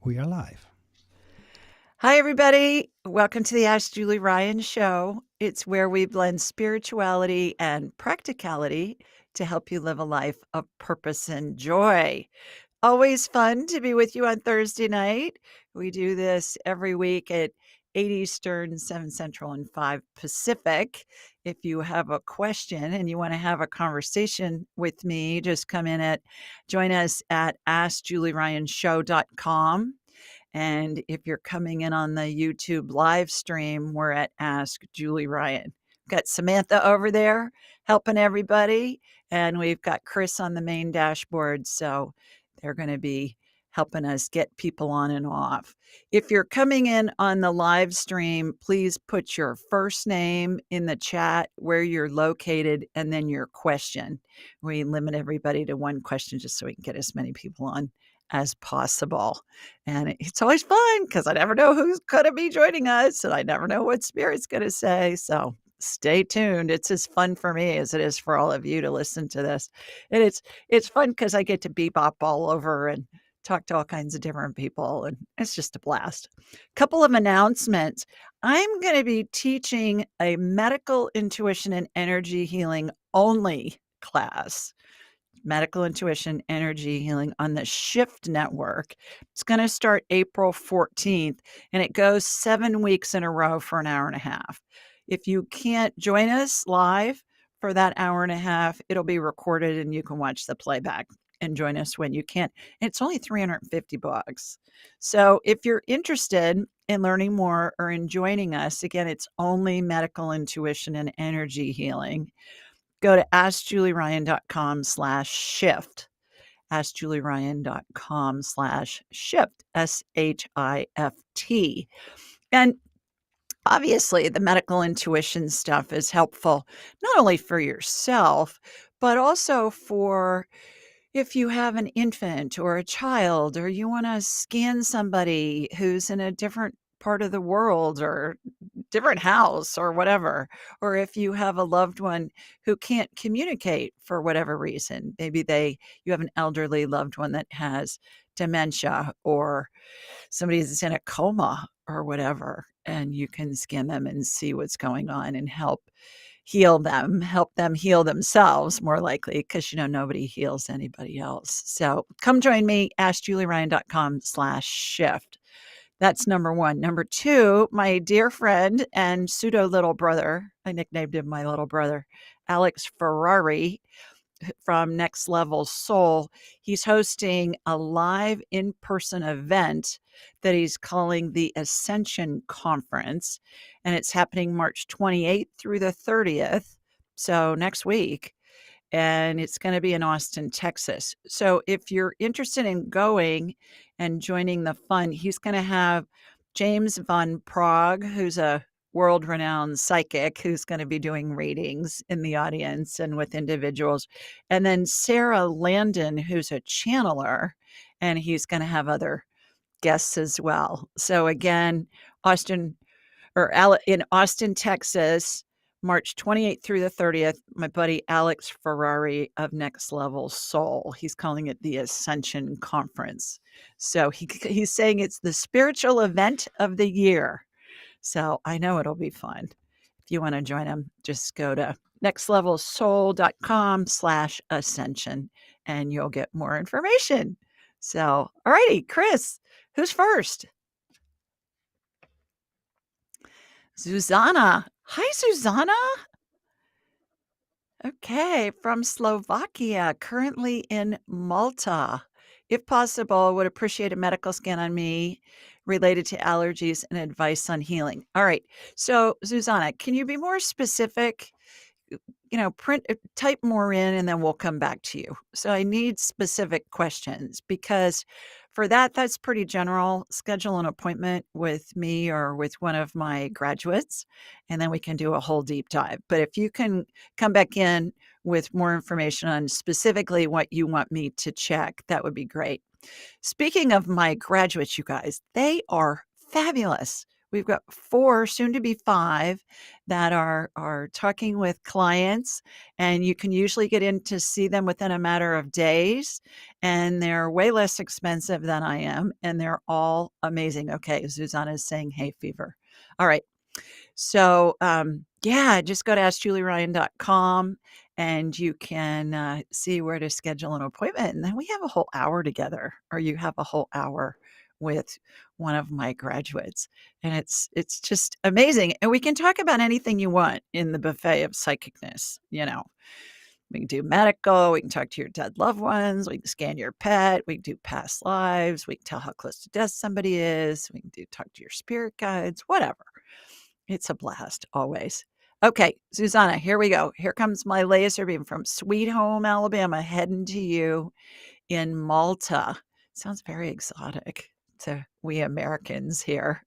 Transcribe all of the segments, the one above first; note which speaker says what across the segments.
Speaker 1: We are live.
Speaker 2: Hi, everybody. Welcome to the Ask Julie Ryan Show. It's where we blend spirituality and practicality to help you live a life of purpose and joy. Always fun to be with you on Thursday night. We do this every week at 8 Eastern, 7 Central, and 5 Pacific. If you have a question and you want to have a conversation with me, just join us at askjulieryanshow.com. And if you're coming in on the YouTube live stream, we're at Ask Julie Ryan. We've got Samantha over there helping everybody, and we've got Chris on the main dashboard. So they're going to be helping us get people on and off. If you're coming in on the live stream, please put your first name in the chat, where you're located, and then your question. We limit everybody to one question just so we can get as many people on as possible. And it's always fun because I never know who's going to be joining us and I never know what Spirit's going to say. So stay tuned. It's as fun for me as it is for all of you to listen to this. And it's fun because I get to bebop all over and talk to all kinds of different people. And it's just a blast. Couple of announcements. I'm going to be teaching a medical intuition and energy healing only class. Medical Intuition Energy Healing on the Shift Network. It's going to start April 14th, and it goes 7 weeks in a row for an hour and a half. If you can't join us live for that hour and a half, it'll be recorded and you can watch the playback and join us when you can. It's only $350. So if you're interested in learning more or in joining us, again, it's only medical intuition and energy healing. Go to askjulieryan.com/shift. askjulieryan.com/shift, SHIFT. And obviously, the medical intuition stuff is helpful not only for yourself, but also for if you have an infant or a child, or you want to scan somebody who's in a different part of the world or different house or whatever, or if you have a loved one who can't communicate for whatever reason, maybe you have an elderly loved one that has dementia, or somebody that's in a coma or whatever, and you can scan them and see what's going on and help them heal themselves, more likely, because nobody heals anybody else. So come join me, askjulieryan.com/shift. That's number one. Number two, my dear friend and pseudo little brother, I nicknamed him my little brother, Alex Ferrari from Next Level Soul. He's hosting a live in-person event that he's calling the Ascension Conference, and it's happening March 28th through the 30th, so next week, and it's going to be in Austin, Texas. So if you're interested in going and joining the fun, he's going to have James Van Prague, who's a world-renowned psychic who's going to be doing readings in the audience and with individuals. And then Sarah Landon, who's a channeler, and he's going to have other guests as well. So again, in Austin, Texas, March 28th through the 30th, my buddy Alex Ferrari of Next Level Soul. He's calling it the Ascension Conference. So he's saying it's the spiritual event of the year. So I know it'll be fun. If you want to join him, just go to nextlevelsoul.com/ascension and you'll get more information. So, all righty, Chris, who's first? Zuzana. Hi, Zuzana. Okay, from Slovakia, currently in Malta. If possible, would appreciate a medical scan on me related to allergies and advice on healing. All right. So, Zuzana, can you be more specific? Type more in and then we'll come back to you. So I need specific questions because for that's pretty general. Schedule an appointment with me or with one of my graduates, and then we can do a whole deep dive. But if you can come back in with more information on specifically what you want me to check, that would be great. Speaking of my graduates, you guys, they are fabulous. We've got 4, soon to be 5, that are talking with clients, and you can usually get in to see them within a matter of days, and they're way less expensive than I am, and they're all amazing. Okay, Zuzana is saying hay fever. All right. So, yeah, just go to askjulieryan.com and you can see where to schedule an appointment. And then we have a whole hour together, or you have a whole hour with one of my graduates. And it's just amazing. And we can talk about anything you want in the buffet of psychicness. We can do medical, we can talk to your dead loved ones, we can scan your pet, we can do past lives, we can tell how close to death somebody is, we can talk to your spirit guides, whatever. It's a blast always. Okay, Zuzana, here we go. Here comes my laser beam from Sweet Home, Alabama, heading to you in Malta. Sounds very exotic to we Americans here.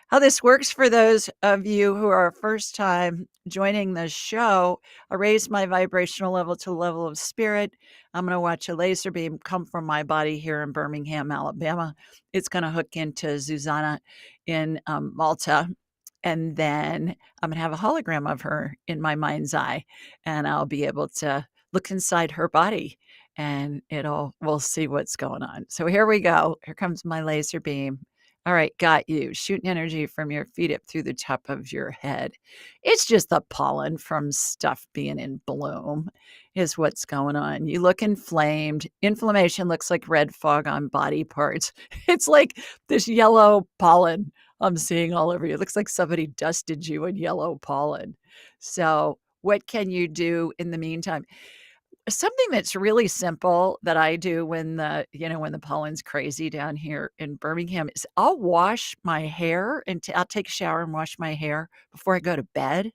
Speaker 2: How this works for those of you who are first time joining the show, I raise my vibrational level to the level of spirit. I'm going to watch a laser beam come from my body here in Birmingham, Alabama. It's going to hook into Zuzana in Malta. And then I'm going to have a hologram of her in my mind's eye, and I'll be able to look inside her body and we'll see what's going on. So here we go. Here comes my laser beam. All right, got you. Shooting energy from your feet up through the top of your head. It's just the pollen from stuff being in bloom is what's going on. You look inflamed. Inflammation looks like red fog on body parts. It's like this yellow pollen I'm seeing all over you. It looks like somebody dusted you in yellow pollen. So what can you do in the meantime? Something that's really simple that I do when the pollen's crazy down here in Birmingham is I'll wash my hair and I'll take a shower and wash my hair before I go to bed,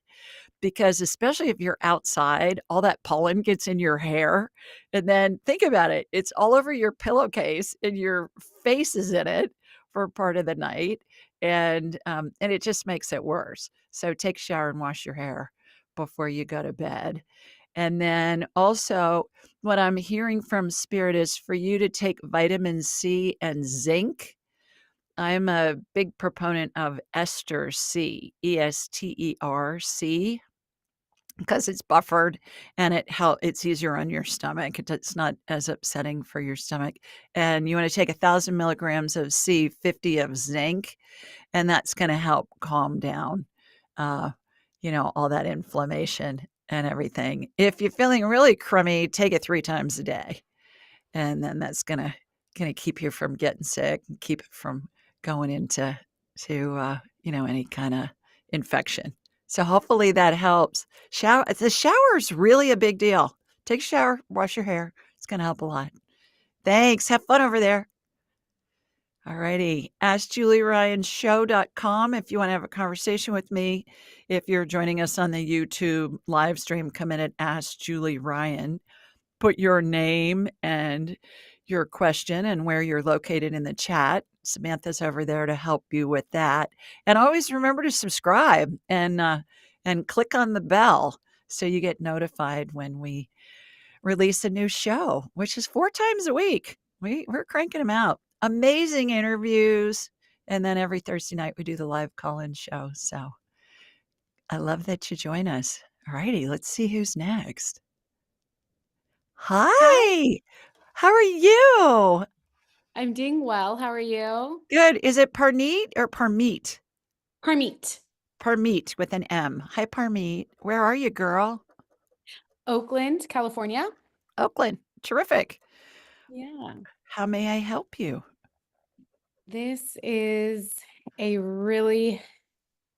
Speaker 2: because especially if you're outside, all that pollen gets in your hair. And then think about it, it's all over your pillowcase and your face is in it for part of the night. And it just makes it worse. So take a shower and wash your hair before you go to bed. And then also, what I'm hearing from spirit is for you to take vitamin C and zinc. I'm a big proponent of Ester C, Esterc, because it's buffered and it's easier on your stomach. It's not as upsetting for your stomach. And you want to take 1,000 milligrams of C, 50 of zinc, and that's going to help calm down, uh, all that inflammation and everything. If you're feeling really crummy, take it 3 times a day, and then that's gonna keep you from getting sick and keep it from going into any kind of infection. So hopefully that helps. The shower is really a big deal. Take a shower, wash your hair. It's gonna help a lot. Thanks. Have fun over there. All righty. AskJulieRyanShow.com if you want to have a conversation with me. If you're joining us on the YouTube live stream, come in at Ask Julie Ryan. Put your name and your question and where you're located in the chat. Samantha's over there to help you with that. And always remember to subscribe and click on the bell so you get notified when we release a new show, which is 4 times a week. We're cranking them out. Amazing interviews. And then every Thursday night we do the live call-in show. So I love that you join us. All righty, let's see who's next.
Speaker 1: Hi.
Speaker 2: Hi. How are you?
Speaker 1: I'm doing well. How are you?
Speaker 2: Good. Is it Parneet or Parmeet?
Speaker 1: Parmeet.
Speaker 2: Parmeet with an M. Hi, Parmeet. Where are you, girl?
Speaker 1: Oakland, California.
Speaker 2: Oakland. Terrific.
Speaker 1: Yeah.
Speaker 2: How may I help you?
Speaker 1: This is a really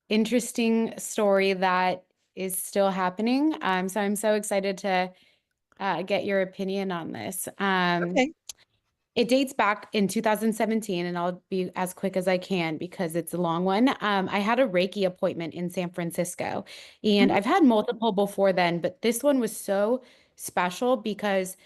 Speaker 1: interesting story that is still happening. So I'm so excited to get your opinion on this.
Speaker 2: Okay.
Speaker 1: It dates back in 2017, and I'll be as quick as I can because it's a long one. I had a Reiki appointment in San Francisco, and
Speaker 2: Mhm.
Speaker 1: I've had multiple before then, but this one was so special because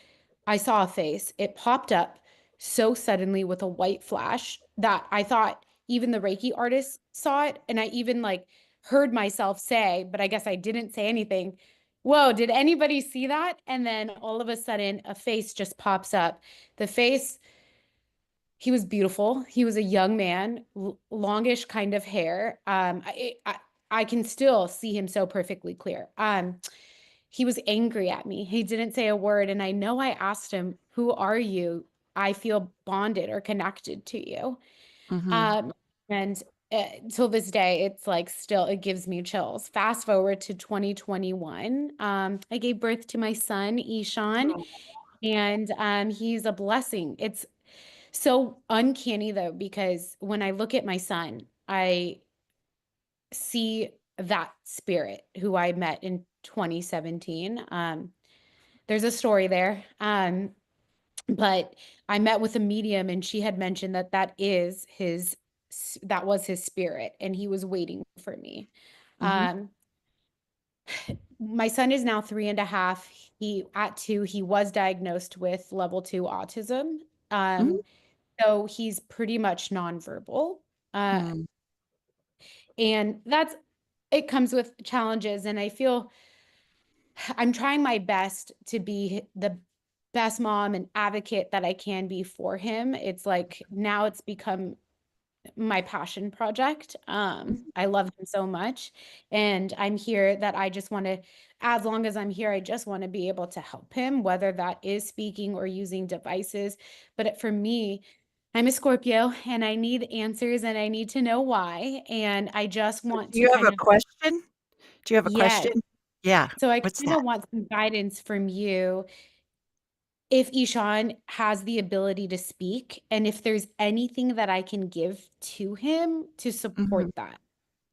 Speaker 1: I saw a face. It popped up so suddenly with a white flash that I thought even the Reiki artist saw it. And I even like heard myself say, but I guess I didn't say anything. Whoa, did anybody see that? And then all of a sudden, a face just pops up. The face, He was beautiful. He was a young man, longish kind of hair. I can still see him so perfectly clear. He was angry at me. He didn't say a word, and I know I asked him, "Who are you? I feel bonded or connected to you."
Speaker 2: Mhm.
Speaker 1: Um, and till this day, it's like still it gives me chills. Fast forward to 2021. I gave birth to my son, Ishan,
Speaker 2: Oh.
Speaker 1: and he's a blessing. It's so uncanny though, because when I look at my son, I see that spirit who I met in 2017. There's a story there. But I met with a medium and she had mentioned that that was his spirit and he was waiting for me.
Speaker 2: Mhm.
Speaker 1: Um, my son is now 3.5. At 2, he was diagnosed with level 2 autism.
Speaker 2: Mhm.
Speaker 1: Um, so he's pretty much nonverbal. Uh,
Speaker 2: Mm.
Speaker 1: and it comes with challenges. And I feel I'm trying my best to be the best mom and advocate that I can be for him. It's like now it's become my passion project.
Speaker 2: Mhm.
Speaker 1: I love him so much. And I'm here that I just want to, as long as I'm here, I just want to be able to help him, whether that is speaking or using devices. But for me, I'm a Scorpio and I need answers and I need to know why. And I just
Speaker 2: So
Speaker 1: want
Speaker 2: do
Speaker 1: to
Speaker 2: you have
Speaker 1: kind
Speaker 2: a
Speaker 1: of,
Speaker 2: question? Do you have a
Speaker 1: yes.
Speaker 2: question? Yeah.
Speaker 1: So I
Speaker 2: What's
Speaker 1: kind
Speaker 2: that?
Speaker 1: of want some guidance from you if Ishan has the ability to speak and if there's anything that I can give to him to
Speaker 2: Mhm.
Speaker 1: support that.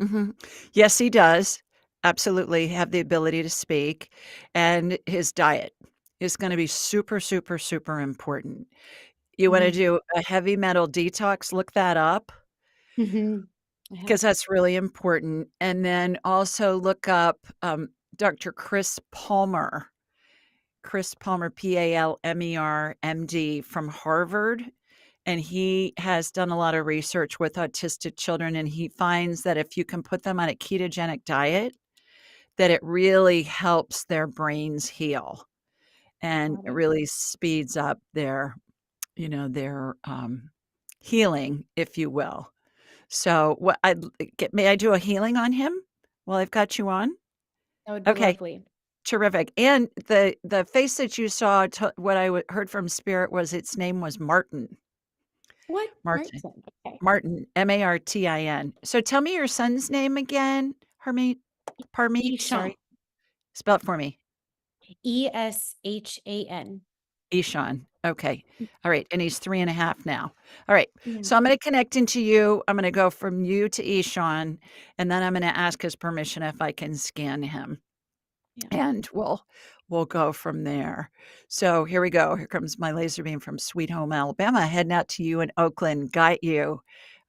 Speaker 2: Mhm. Yes, he does absolutely have the ability to speak, and his diet is gonna be super, super, super important. You wanna
Speaker 1: Mhm.
Speaker 2: do a heavy metal detox, look that up
Speaker 1: Mhm. I
Speaker 2: because
Speaker 1: have.
Speaker 2: that's really important, and then also look up, Dr. Chris Palmer, Palmer, MD from Harvard, and he has done a lot of research with autistic children, and he finds that if you can put them on a ketogenic diet, that it really helps their brains heal, and
Speaker 1: Got
Speaker 2: it
Speaker 1: it.
Speaker 2: really speeds up their healing, if you will. So, what I'd may I do a healing on him while I've got you on?
Speaker 1: That would be
Speaker 2: Okay,
Speaker 1: lovely.
Speaker 2: terrific, and the face that you saw, what I heard from spirit was its name was Martin.
Speaker 1: What?
Speaker 2: Martin.
Speaker 1: Martin. Okay.
Speaker 2: Martin, Martin. So tell me your son's name again, Hermeet Parmeet,
Speaker 1: Ishan.
Speaker 2: sorry. Spell it for me.
Speaker 1: Eshan.
Speaker 2: Ishan. Okay. All right, and he's 3.5 now. All right.
Speaker 1: Yeah.
Speaker 2: So I'm gonna connect into you. I'm gonna go from you to Ishan, and then I'm gonna ask his permission if I can scan him,
Speaker 1: Yeah.
Speaker 2: and we'll go from there. So here we go. Here comes my laser beam from Sweet Home, Alabama, heading out to you in Oakland. Got you.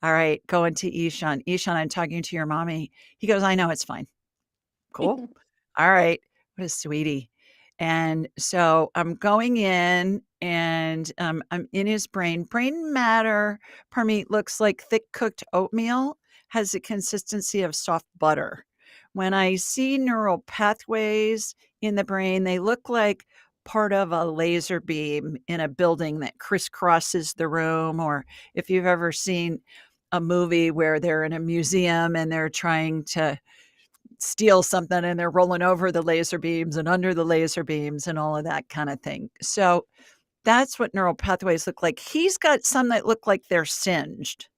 Speaker 2: All right, going to Ishan. Ishan, I'm talking to your mommy. He goes, "I know, it's fine." Cool. All right. What a sweetie. And so I'm going in and I'm in his brain. Brain matter, Parmeet, looks like thick cooked oatmeal, has the consistency of soft butter. When I see neural pathways in the brain, they look like part of a laser beam in a building that crisscrosses the room. Or if you've ever seen a movie where they're in a museum and they're trying to steal something and they're rolling over the laser beams and under the laser beams and all of that kind of thing. So that's what neural pathways look like. He's got some that look like they're singed.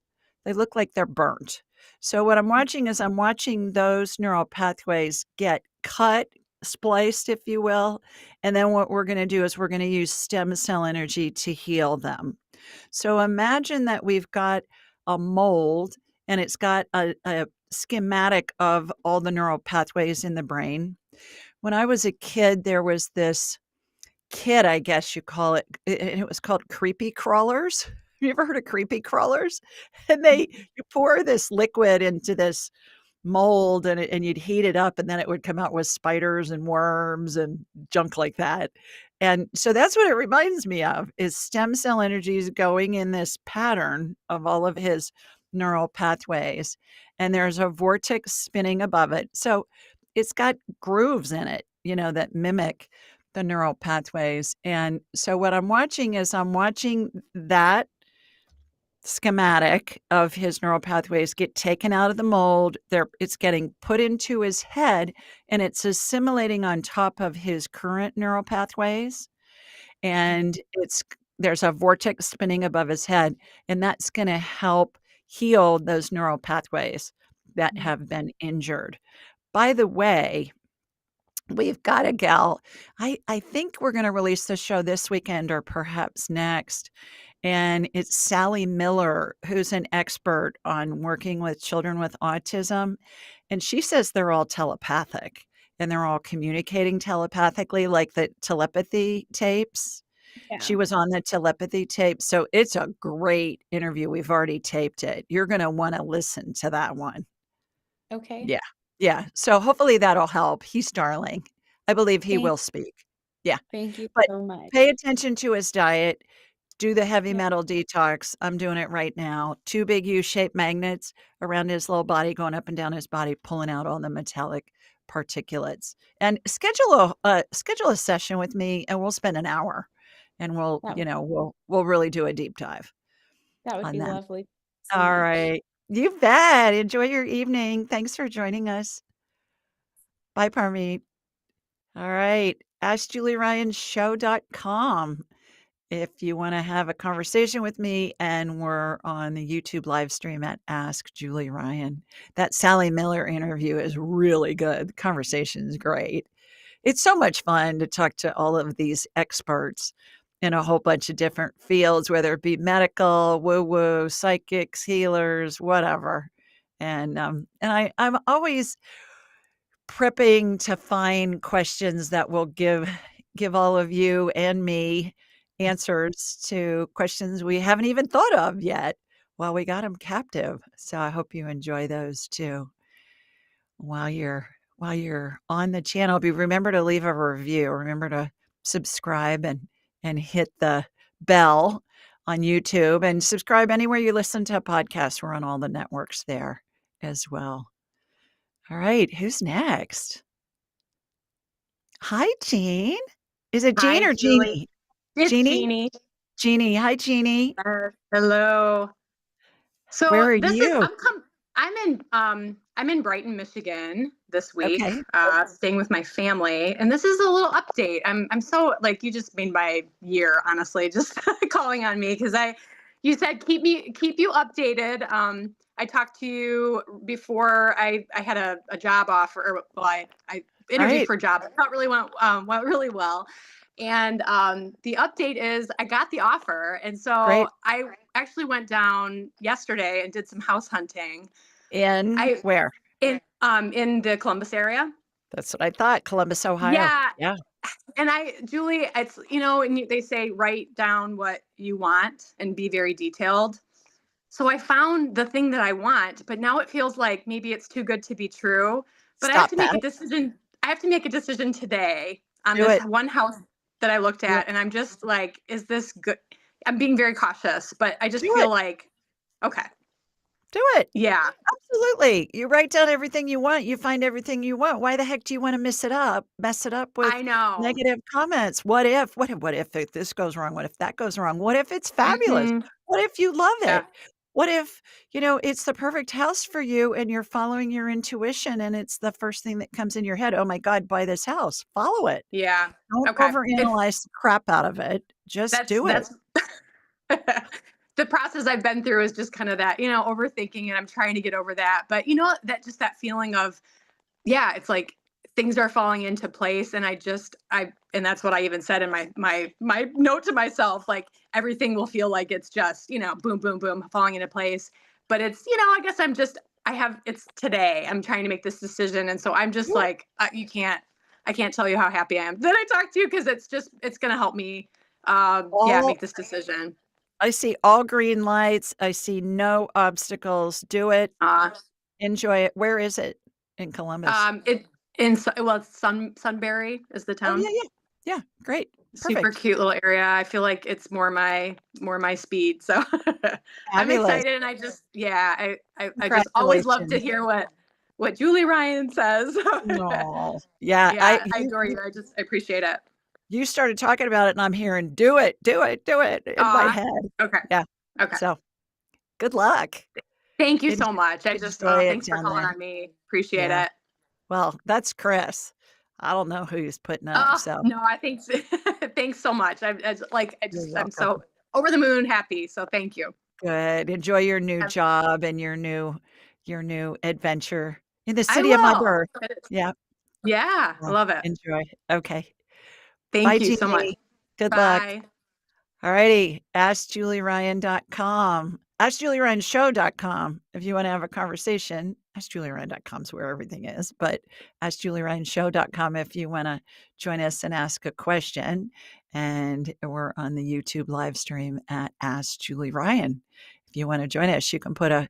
Speaker 2: They look like they're burnt. So what I'm watching is I'm watching those neural pathways get cut, spliced, if you will. And then what we're going to do is we're going to use stem cell energy to heal them. So imagine that we've got a mold and it's got a schematic of all the neural pathways in the brain. When I was a kid, there was this kit, I guess you call it, and it was called creepy crawlers. Have you ever heard of creepy crawlers? And you pour this liquid into this mold and you'd heat it up and then it would come out with spiders and worms and junk like that. And so that's what it reminds me of is stem cell energies going in this pattern of all of his neural pathways. And there's a vortex spinning above it. So it's got grooves in it, that mimic the neural pathways. And so what I'm watching is I'm watching that schematic of his neural pathways get taken out of the mold. It's getting put into his head, and it's assimilating on top of his current neural pathways. And there's a vortex spinning above his head, and that's going to help heal those neural pathways that
Speaker 1: Mm.
Speaker 2: have been injured. By the way, we've got a gal. I think we're going to release the show this weekend or perhaps next. And it's Sally Miller, who's an expert on working with children with autism. And she says they're all telepathic and they're all communicating telepathically, like the telepathy tapes.
Speaker 1: Yeah.
Speaker 2: She was on the telepathy tape. So it's a great interview. We've already taped it. You're going to want to listen to that one.
Speaker 1: Okay.
Speaker 2: Yeah. Yeah. So hopefully that'll help. He's darling. I believe he
Speaker 1: Thank
Speaker 2: will speak. Yeah.
Speaker 1: thank you
Speaker 2: But
Speaker 1: so much.
Speaker 2: pay attention to his diet. Do the heavy
Speaker 1: Yeah,
Speaker 2: metal detox. I'm doing it right now. 2 big U-shaped magnets around his little body, going up and down his body, pulling out all the metallic particulates. And schedule a session with me, and we'll spend an hour, and
Speaker 1: that would
Speaker 2: we'll really do a deep dive
Speaker 1: that would
Speaker 2: on
Speaker 1: be
Speaker 2: that.
Speaker 1: lovely. So
Speaker 2: All
Speaker 1: much.
Speaker 2: right. You bet. Enjoy your evening. Thanks for joining us. Bye, Parmeet. All right. AskJulieRyanShow.com. If you want to have a conversation with me, and we're on the YouTube live stream at Ask Julie Ryan. That Sally Miller interview is really good. The conversation is great. It's so much fun to talk to all of these experts in a whole bunch of different fields, whether it be medical, woo-woo, psychics, healers, whatever. I'm always prepping to find questions that will give all of you and me answers to questions we haven't even thought of yet. Well, we got them captive, so I hope you enjoy those too. While you're on the channel, remember to leave a review. Remember to subscribe and hit the bell on YouTube, and subscribe anywhere you listen to podcasts. We're on all the networks there as well. All right, who's next? Hi, Jean. Is it Jean
Speaker 3: Hi,
Speaker 2: or
Speaker 3: Julie.
Speaker 2: Jeannie?
Speaker 3: It's
Speaker 2: Jeannie?
Speaker 3: Jeannie.
Speaker 2: Jeannie. Hi, Jeannie.
Speaker 3: Hello. So
Speaker 2: Where are
Speaker 3: this is
Speaker 2: you?
Speaker 3: I'm in Brighton, Michigan this week,
Speaker 2: Okay.
Speaker 3: staying with my family, and this is a little update. I'm so like you just made my year, honestly, just calling on me because you said keep you updated. I talked to you before I had a job offer. Or, well, I interviewed
Speaker 2: Right.
Speaker 3: for a job. It not really went really well. And the update is I got the offer. And so
Speaker 2: Great.
Speaker 3: I actually went down yesterday and did some house hunting.
Speaker 2: In
Speaker 3: I
Speaker 2: where?
Speaker 3: in the Columbus area.
Speaker 2: That's what I thought. Columbus, Ohio.
Speaker 3: Yeah.
Speaker 2: Yeah.
Speaker 3: And Julie, it's, and they say write down what you want and be very detailed. So I found the thing that I want, but now it feels like maybe it's too good to be true. But I have
Speaker 2: Stop
Speaker 3: to make
Speaker 2: that.
Speaker 3: a decision. I have to make a decision today on
Speaker 2: Do
Speaker 3: this
Speaker 2: it.
Speaker 3: one house that I looked
Speaker 2: Do it.
Speaker 3: at. And I'm just like, is this good? I'm being very cautious, but I just
Speaker 2: Do
Speaker 3: feel
Speaker 2: it.
Speaker 3: like, okay,
Speaker 2: Do it.
Speaker 3: yeah,
Speaker 2: Absolutely. You write down everything you want. You find everything you want. Why the heck do you want to mess it up with
Speaker 3: I know.
Speaker 2: negative comments? What if this goes wrong? What if that goes wrong? What if it's fabulous?
Speaker 3: Hmm.
Speaker 2: What if you love
Speaker 3: Yeah,
Speaker 2: it? What if, it's the perfect house for you and you're following your intuition and it's the first thing that comes in your head? Oh my God, buy this house. Follow it.
Speaker 3: yeah.
Speaker 2: Don't
Speaker 3: Okay. If
Speaker 2: overanalyze the crap out of it. Just do it.
Speaker 3: that's the process I've been through is just kind of that, overthinking, and I'm trying to get over that. But that feeling of, yeah, it's like things are falling into place, and and that's what I even said in my note to myself, like everything will feel like it's just, boom, boom, boom, falling into place. But it's, I guess it's today. I'm trying to make this decision, and so I'm just
Speaker 2: Do it.
Speaker 3: like, I can't tell you how happy I am that I talked to you because it's going to help me, yeah,
Speaker 2: All
Speaker 3: make this decision.
Speaker 2: I see all green lights. I see no obstacles. Do it.
Speaker 3: Uh,
Speaker 2: Enjoy it. Where is it in Columbus?
Speaker 3: it well, it's Sunbury is the
Speaker 2: Oh,
Speaker 3: town.
Speaker 2: yeah, yeah. Yeah, great.
Speaker 3: Super
Speaker 2: Perfect.
Speaker 3: cute little area. I feel like it's more my speed. So I'm
Speaker 2: Fabulous.
Speaker 3: excited, and I just always love to
Speaker 2: Congratulations.
Speaker 3: hear what Julie Ryan says.
Speaker 2: No. Yeah,
Speaker 3: Yeah, I adore you. I appreciate it.
Speaker 2: you started talking about it and I'm hearing do it, do it, do it in my
Speaker 3: Ah,
Speaker 2: head.
Speaker 3: okay.
Speaker 2: Yeah.
Speaker 3: Okay.
Speaker 2: So Good luck.
Speaker 3: Thank you
Speaker 2: Enjoy,
Speaker 3: so much.
Speaker 2: enjoy it
Speaker 3: Thanks for
Speaker 2: down
Speaker 3: calling
Speaker 2: there.
Speaker 3: on me. Appreciate
Speaker 2: Yeah.
Speaker 3: it.
Speaker 2: Well, that's Chris. I don't know who he's putting up,
Speaker 3: Oh,
Speaker 2: so
Speaker 3: no, I think thanks so much.
Speaker 2: you're
Speaker 3: I'm
Speaker 2: welcome.
Speaker 3: so over the moon happy. So thank you.
Speaker 2: Good. Enjoy your new
Speaker 3: Um,
Speaker 2: job and your new adventure in the
Speaker 3: I
Speaker 2: city of my
Speaker 3: will.
Speaker 2: birth. Yeah.
Speaker 3: Yeah, I
Speaker 2: Yeah.
Speaker 3: love it.
Speaker 2: Enjoy. Okay. Bye,
Speaker 3: Thank you so much.
Speaker 2: Jeannie. Good luck.
Speaker 3: Bye.
Speaker 2: Alrighty, AskJulieRyan.com, AskJulieRyanShow.com. If you want to have a conversation, AskJulieRyan.com is where everything is, but AskJulieRyanShow.com if you want to join us and ask a question. And we're on the YouTube live stream at Ask Julie Ryan. If you want to join us, you can put a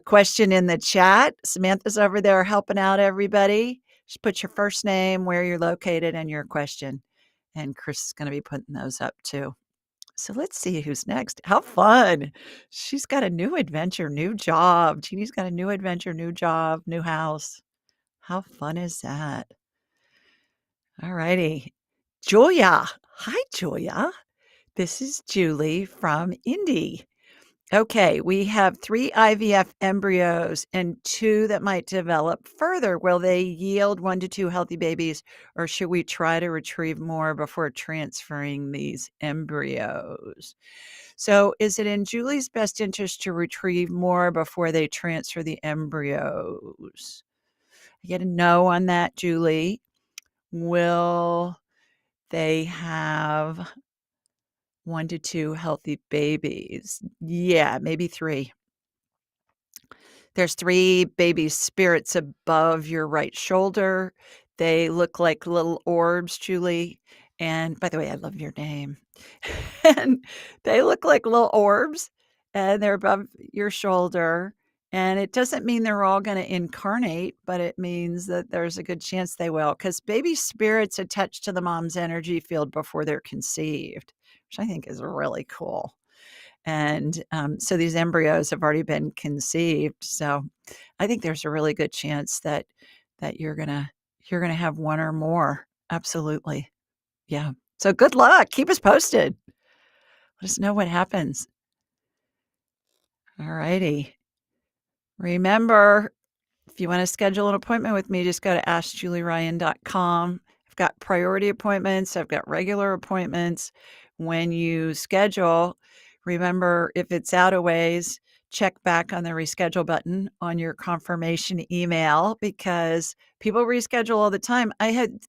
Speaker 2: question in the chat. Samantha's over there helping out everybody. Just put your first name, where you're located, and your question. And Chris is going to be putting those up too. So let's see who's next. How fun. She's got a new adventure, new job. Jeannie's got a new adventure, new job, new house. How fun is that? All righty. Julia. Hi, Julia. This is Julie from Indy. Okay, we have 3 IVF embryos and 2 that might develop further. Will they yield 1 to 2 healthy babies, or should we try to retrieve more before transferring these embryos? So, is it in Julie's best interest to retrieve more before they transfer the embryos? I get a no on that, Julie. Will they have 1 to 2 healthy babies? Yeah, maybe 3. There's 3 baby spirits above your right shoulder. They look like little orbs, Julie. And by the way, I love your name. And they look like little orbs, and they're above your shoulder. And it doesn't mean they're all going to incarnate, but it means that there's a good chance they will, because baby spirits attach to the mom's energy field before they're conceived, which I think is really cool. And so these embryos have already been conceived. So I think there's a really good chance that you're gonna have 1 or more. Absolutely. Yeah. So good luck. Keep us posted. Let us know what happens. All righty. Remember, if you want to schedule an appointment with me, just go to AskJulieRyan.com. I've got priority appointments. I've got regular appointments. When you schedule, remember, if it's out of ways, check back on the reschedule button on your confirmation email, because people reschedule all the time. I had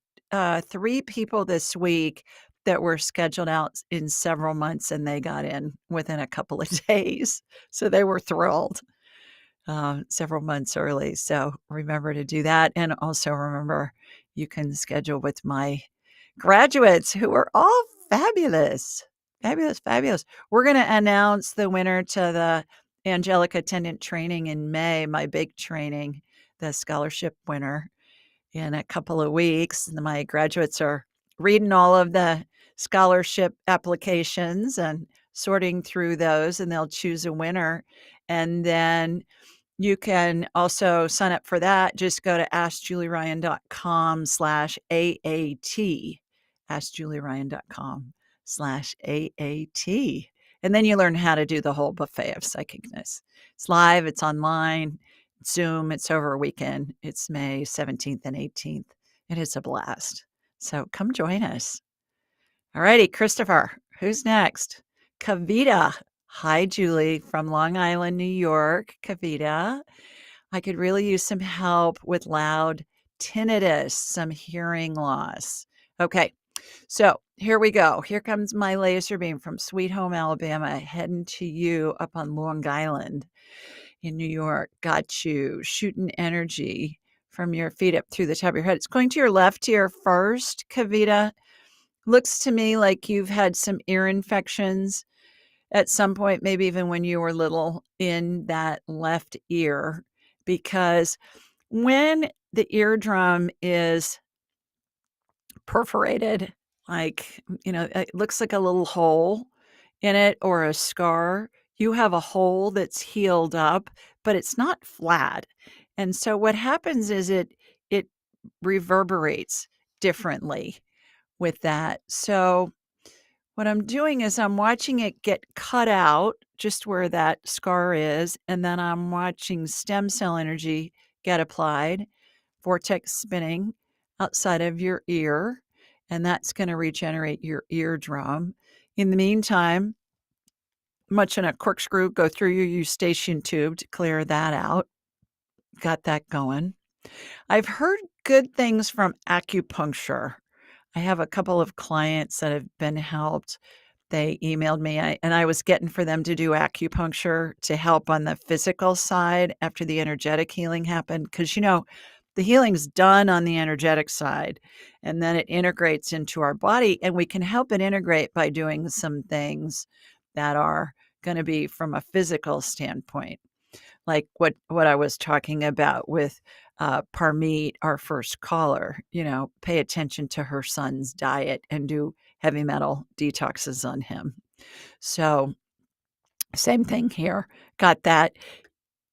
Speaker 2: 3 people this week that were scheduled out in several months, and they got in within a couple of days. So they were thrilled. Several months early. So remember to do that. And also remember, you can schedule with my graduates who are all fabulous. Fabulous, fabulous. We're going to announce the winner to the Angelic Attendant Training in May, my big training, the scholarship winner, in a couple of weeks. And my graduates are reading all of the scholarship applications and sorting through those, and they'll choose a winner. And then you can also sign up for that. Just go to askjulieryan.com/AAT, askjulieryan.com/AAT. And then you learn how to do the whole buffet of psychicness. It's live, it's online, it's Zoom, it's over a weekend. It's May 17th and 18th. It is a blast. So come join us. All righty, Christopher, who's next? Kavita. Hi, Julie from Long Island, New York. Kavita, I could really use some help with loud tinnitus, some hearing loss. Okay, so here we go. Here comes my laser beam from Sweet Home, Alabama, heading to you up on Long Island in New York. Got you shooting energy from your feet up through the top of your head. It's going to your left ear first, Kavita. Looks to me like you've had some ear infections at some point, maybe even when you were little, in that left ear, because when the eardrum is perforated, like, it looks like a little hole in it or a scar, you have a hole that's healed up, but it's not flat. And so what happens is it reverberates differently with that. So what I'm doing is I'm watching it get cut out just where that scar is, and then I'm watching stem cell energy get applied, vortex spinning outside of your ear, and that's going to regenerate your eardrum. In the meantime, much in a corkscrew, go through your eustachian tube to clear that out. Got that going. I've heard good things from acupuncture. I have a couple of clients that have been helped. They emailed me, and I was getting for them to do acupuncture to help on the physical side after the energetic healing happened. Because, the healing's done on the energetic side, and then it integrates into our body, and we can help it integrate by doing some things that are going to be from a physical standpoint, like what I was talking about with Parmeet, our first caller. Pay attention to her son's diet and do heavy metal detoxes on him. So same thing here. Got that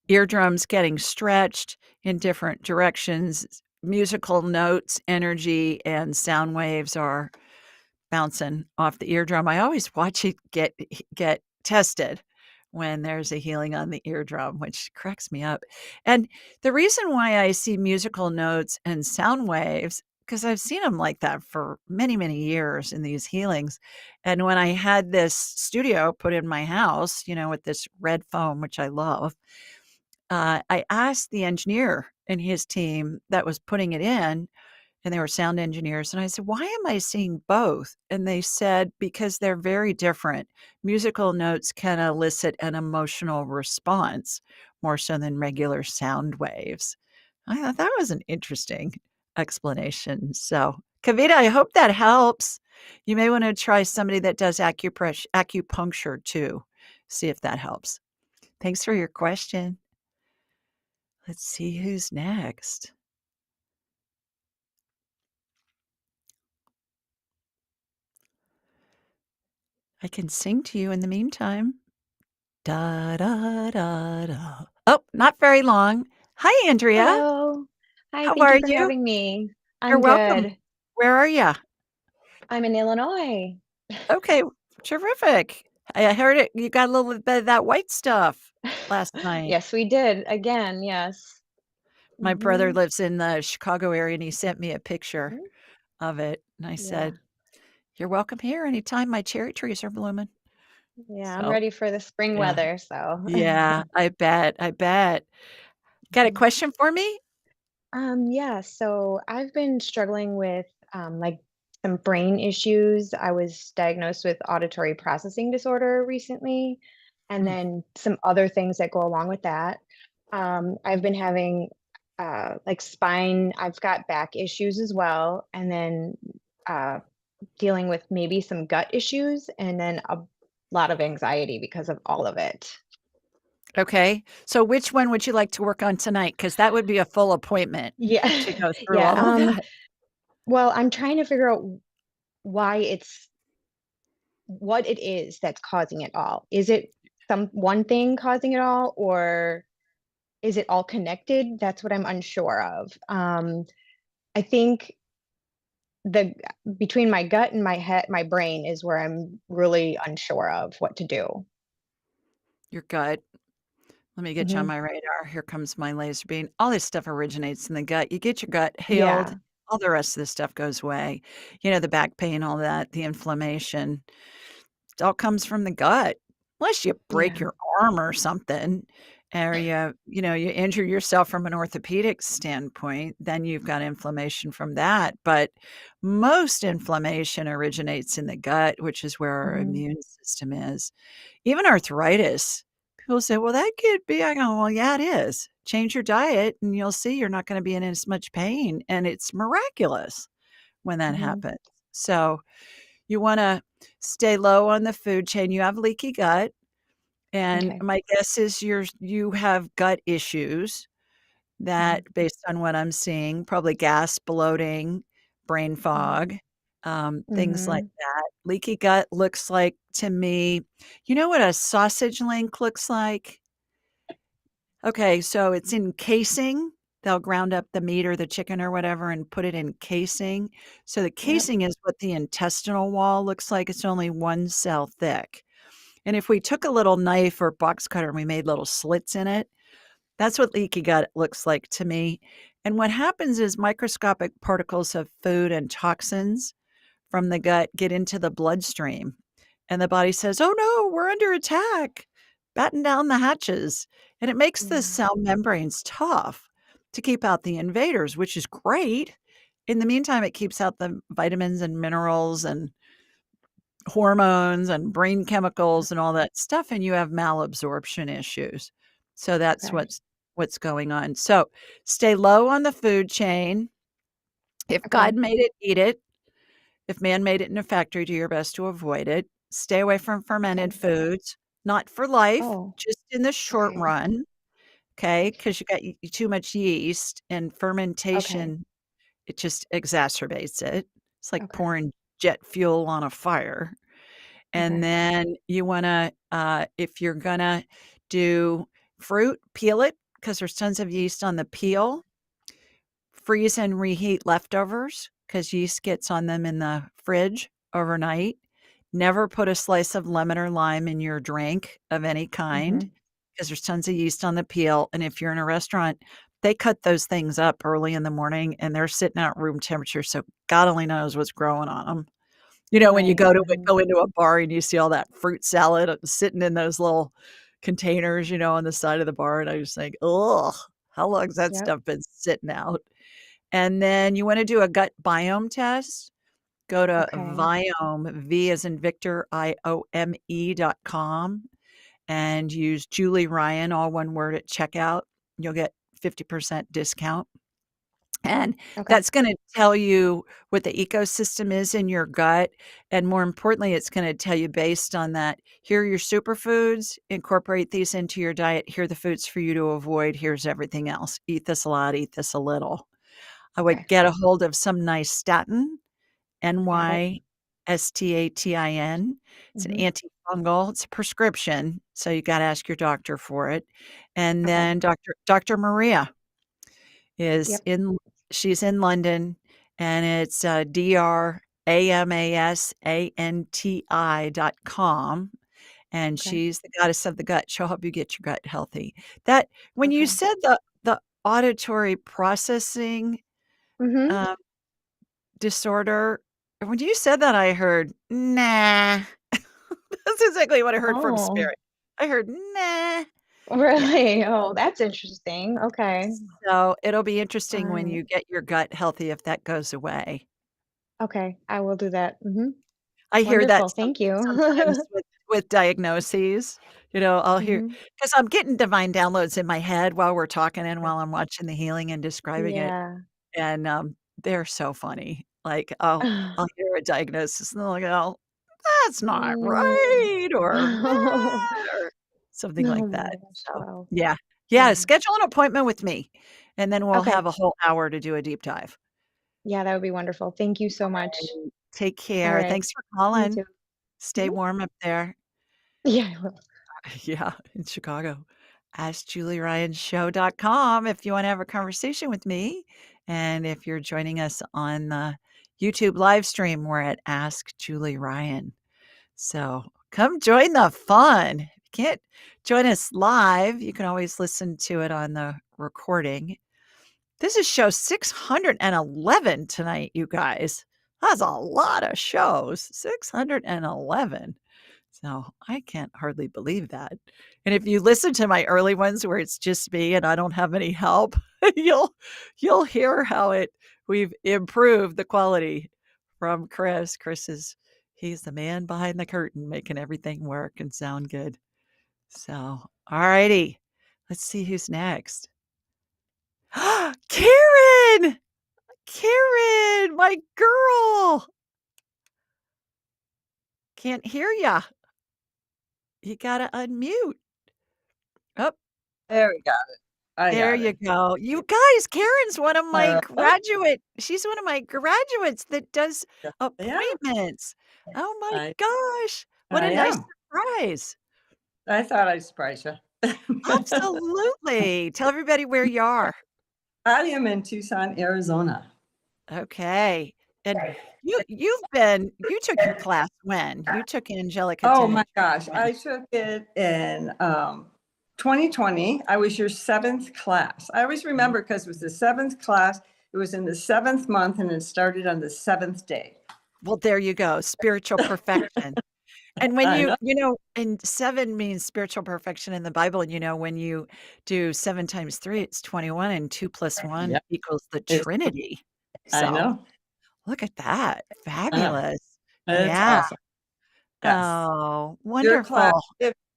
Speaker 2: eardrums getting stretched in different directions. Musical notes, energy, and sound waves are bouncing off the eardrum. I always watch it get tested when there's a healing on the eardrum, which cracks me up. And the reason why I see musical notes and sound waves, because I've seen them like that for many, many years in these healings. And when I had this studio put in my house, with this red foam, which I love, I asked the engineer and his team that was putting it in, and they were sound engineers. And I said, why am I seeing both? And they said, because they're very different. Musical notes can elicit an emotional response more so than regular sound waves. I thought that was an interesting explanation. So, Kavita, I hope that helps. You may want to try somebody that does acupuncture too. See if that helps. Thanks for your question. Let's see who's next. I can sing to you in the meantime. Da da da da. Oh, not very long. Hi, Andrea.
Speaker 4: Hello. Hi,
Speaker 2: How
Speaker 4: thank
Speaker 2: are
Speaker 4: you for
Speaker 2: you?
Speaker 4: having me.
Speaker 2: You're
Speaker 4: I'm
Speaker 2: welcome.
Speaker 4: good.
Speaker 2: Where are you?
Speaker 4: I'm in Illinois.
Speaker 2: Okay, terrific. I heard it. You got a little bit of that white stuff last night.
Speaker 4: Yes, we did. Again, yes.
Speaker 2: My brother
Speaker 4: Mhm.
Speaker 2: lives in the Chicago area, and he sent me a picture
Speaker 4: Mhm.
Speaker 2: of it. And I
Speaker 4: Yeah.
Speaker 2: said, "You're welcome here anytime my cherry trees are blooming."
Speaker 4: Yeah, I'm
Speaker 2: So,
Speaker 4: ready for the spring
Speaker 2: yeah.
Speaker 4: weather, so.
Speaker 2: Yeah, I bet. I bet. Got a
Speaker 4: Mhm.
Speaker 2: question for me?
Speaker 4: Yeah, so I've been struggling with like some brain issues. I was diagnosed with auditory processing disorder recently, and
Speaker 2: Mm,
Speaker 4: then some other things that go along with that. I've been having like spine, I've got back issues as well, and then uh, dealing with maybe some gut issues, and then a lot of anxiety because of all of it.
Speaker 2: okay. So which one would you like to work on tonight? Because that would be a full appointment
Speaker 4: Yeah,
Speaker 2: to go through
Speaker 4: yeah.
Speaker 2: all of that.
Speaker 4: Well, I'm trying to figure out why it's what it is that's causing it all. Is it some one thing causing it all, or is it all connected? That's what I'm unsure of. I think the between my gut and my head, my brain is where I'm really unsure of what to do.
Speaker 2: Your gut. Let me get you on
Speaker 4: Hmm.
Speaker 2: my radar. Here comes my laser beam. All this stuff originates in the gut. You get your gut healed,
Speaker 4: Yeah,
Speaker 2: all the rest of this stuff goes away. The back pain, all that, the inflammation, it all comes from the gut. Unless you break
Speaker 4: yeah.
Speaker 2: your arm or something, or you injure yourself from an orthopedic standpoint, then you've got inflammation from that. But most inflammation originates in the gut, which is where our
Speaker 4: Hmm.
Speaker 2: immune system is. Even arthritis, people say, "Well, that could be." I go, "Well, yeah, it is. Change your diet and you'll see you're not gonna be in as much pain," and it's miraculous when that
Speaker 4: Hmm.
Speaker 2: happens. So, you wanna stay low on the food chain. You have leaky gut, and
Speaker 4: Okay.
Speaker 2: my guess is you have gut issues that,
Speaker 4: Hmm.
Speaker 2: based on what I'm seeing, probably gas, bloating, brain
Speaker 4: Hmm.
Speaker 2: fog, things like
Speaker 4: Hmm.
Speaker 2: that. Leaky gut looks like to me, you know what a sausage link looks like? Okay, so it's in casing. They'll ground up the meat or the chicken or whatever and put it in casing. So the
Speaker 4: Yep.
Speaker 2: casing is what the intestinal wall looks like. It's only one cell thick. And if we took a little knife or box cutter and we made little slits in it, that's what leaky gut looks like to me. And what happens is microscopic particles of food and toxins from the gut get into the bloodstream. And the body says, oh no, we're under attack. Batten down the hatches. And it makes the
Speaker 4: Yeah.
Speaker 2: cell membranes tough to keep out the invaders, which is great. In the meantime, it keeps out the vitamins and minerals and hormones and brain chemicals and all that stuff, and you have malabsorption issues. So that's
Speaker 4: Okay.
Speaker 2: what's going on. So stay low on the food chain. If
Speaker 4: Okay.
Speaker 2: God made it, eat it. If man made it in a factory, do your best to avoid it. Stay away from fermented
Speaker 4: Okay.
Speaker 2: foods, not for life,
Speaker 4: Oh,
Speaker 2: just in the short
Speaker 4: okay.
Speaker 2: run. Okay, because you got too much yeast, and
Speaker 4: Okay.
Speaker 2: fermentation, it just exacerbates it. It's like
Speaker 4: Okay.
Speaker 2: pouring jet fuel on a fire. And
Speaker 4: Okay.
Speaker 2: then you wanna, if you're gonna do fruit, peel it because there's tons of yeast on the peel. Freeze and reheat leftovers because yeast gets on them in the fridge overnight. Never put a slice of lemon or lime in your drink of any kind
Speaker 4: Mm-hmm.
Speaker 2: because there's tons of yeast on the peel. And if you're in a restaurant, they cut those things up early in the morning and they're sitting at room temperature. So God only knows what's growing on them. You know, when you
Speaker 4: Right. Mm-hmm.
Speaker 2: go into a bar and you see all that fruit salad sitting in those little containers, on the side of the bar, and I just think, "Ugh, how long's that
Speaker 4: Yep.
Speaker 2: stuff been sitting out?" And then you wanna do a gut biome test. Go to
Speaker 4: Okay.
Speaker 2: Viome, V as in Victor, IOME.com, and use Julie Ryan, all one word, at checkout. You'll get 50% discount. And
Speaker 4: Okay.
Speaker 2: that's gonna tell you what the ecosystem is in your gut, and more importantly, it's gonna tell you based on that, here are your superfoods, incorporate these into your diet, here are the foods for you to avoid, here's everything else. Eat this a lot, eat this a little. I would
Speaker 4: Okay.
Speaker 2: get a hold of some nice statin,
Speaker 4: Got it.
Speaker 2: Nystatin. It's an
Speaker 4: Mm-hmm.
Speaker 2: antifungal, it's a prescription, so you gotta ask your doctor for it. And
Speaker 4: Okay.
Speaker 2: then Dr. Maria is
Speaker 4: Yep.
Speaker 2: in she's in London, and it's, DRAMASANTI.com, and
Speaker 4: Okay.
Speaker 2: she's the goddess of the gut. She'll help you get your gut healthy. That when you
Speaker 4: Okay.
Speaker 2: said the auditory processing,
Speaker 4: Mm-hmm.
Speaker 2: um, disorder, when you said that, I heard, "Nah." That's exactly what I heard from
Speaker 4: Oh,
Speaker 2: spirit. I heard, "Nah." Yeah.
Speaker 4: really? Oh, that's interesting. Okay.
Speaker 2: So, it'll be
Speaker 4: All
Speaker 2: interesting when
Speaker 4: right.
Speaker 2: you get your gut healthy if that goes away.
Speaker 4: Okay. I will do that. Mm-hmm.
Speaker 2: I hear that
Speaker 4: Wonderful. Thank you.
Speaker 2: sometimes with diagnoses, I'll hear
Speaker 4: Mm-hmm.
Speaker 2: because 'cause I'm getting divine downloads in my head while we're talking and while I'm watching the healing and describing it,
Speaker 4: Yeah.
Speaker 2: and, they're so funny. Like, I'll hear a diagnosis and they'll go, "That's not
Speaker 4: Mm.
Speaker 2: right," or,
Speaker 4: Oh
Speaker 2: or something like
Speaker 4: my
Speaker 2: that.
Speaker 4: gosh.
Speaker 2: So,
Speaker 4: Wow.
Speaker 2: yeah. Yeah,
Speaker 4: Yeah.
Speaker 2: schedule an appointment with me, and then we'll
Speaker 4: Okay.
Speaker 2: have a whole hour to do a deep dive.
Speaker 4: Yeah, that would be wonderful. Thank you so much.
Speaker 2: And take
Speaker 4: All
Speaker 2: care.
Speaker 4: right.
Speaker 2: Thanks for
Speaker 4: You
Speaker 2: calling.
Speaker 4: too.
Speaker 2: Stay
Speaker 4: Mhm.
Speaker 2: warm up there.
Speaker 4: Yeah, I will.
Speaker 2: Yeah, in Chicago. AskJulieRyanShow.com if you wanna have a conversation with me, and if you're joining us on the YouTube live stream, we're at Ask Julie Ryan. So, come join the fun. If you can't join us live, you can always listen to it on the recording. This is show 611 tonight, you guys. That's a lot of shows, 611. So I can't hardly believe that. And if you listen to my early ones where it's just me and I don't have any help, you'll hear how we've improved the quality from Chris. He's the man behind the curtain making everything work and sound good. So, all righty. Let's see who's next. Karen! Karen, my girl. Can't hear ya. You gotta unmute. Oh,
Speaker 5: There we go. I
Speaker 2: there
Speaker 5: got
Speaker 2: you
Speaker 5: it.
Speaker 2: go. You guys, Karen's one of my
Speaker 5: Uh,
Speaker 2: she's one of my graduates that does
Speaker 5: yeah,
Speaker 2: appointments. Oh my
Speaker 5: I
Speaker 2: gosh. What a
Speaker 5: I
Speaker 2: nice
Speaker 5: am.
Speaker 2: surprise.
Speaker 5: I thought I'd surprise you.
Speaker 2: Absolutely. Tell everybody where you are.
Speaker 5: I am in Tucson, Arizona.
Speaker 2: Okay. And you took your class when? You took Angelica
Speaker 5: Oh
Speaker 2: to
Speaker 5: my gosh,
Speaker 2: when?
Speaker 5: I took it in 2020. I was your 7th class. I always remember because it was the 7th class. It was in the 7th month and it started on the 7th day.
Speaker 2: Well, there you go, spiritual perfection. And when
Speaker 5: I know.
Speaker 2: and 7 means spiritual perfection in the Bible, and when you do 7 times 3, it's 21, and 2 plus 1
Speaker 5: Yep.
Speaker 2: equals the
Speaker 5: It's,
Speaker 2: Trinity.
Speaker 5: I
Speaker 2: So,
Speaker 5: know.
Speaker 2: look at that.
Speaker 5: I know.
Speaker 2: Fabulous.
Speaker 5: It's
Speaker 2: Yeah.
Speaker 5: awesome. Yes.
Speaker 2: Oh,
Speaker 5: Your class,
Speaker 2: wonderful.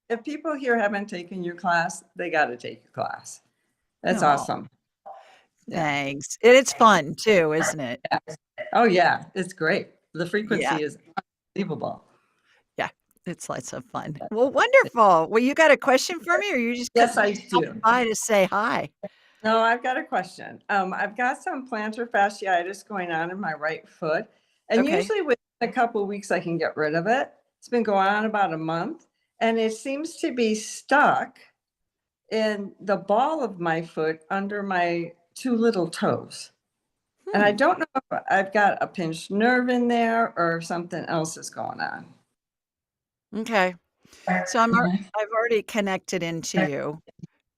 Speaker 5: if people here haven't taken your class, they got to take your class. That's
Speaker 2: Oh,
Speaker 5: awesome. Yeah.
Speaker 2: thanks. It's fun too, isn't it?
Speaker 5: Yes. Oh yeah, it's great. The
Speaker 2: Yeah.
Speaker 5: frequency is unbelievable.
Speaker 2: Yeah. It's lots of fun. Well, wonderful. Well, you got a question for me, or you just
Speaker 5: Yes, I
Speaker 2: stopping
Speaker 5: do.
Speaker 2: by to say hi?
Speaker 5: No, I've got a question. I've got some plantar fasciitis going on in my right foot, and
Speaker 2: Okay.
Speaker 5: usually within a couple of weeks I can get rid of it. It's been going on about a month, and it seems to be stuck in the ball of my foot under my 2 little toes. And I
Speaker 2: Hmm.
Speaker 5: don't know if I've got a pinched nerve in there or if something else is going on.
Speaker 2: Okay. So
Speaker 5: Mhm.
Speaker 2: I've already connected into you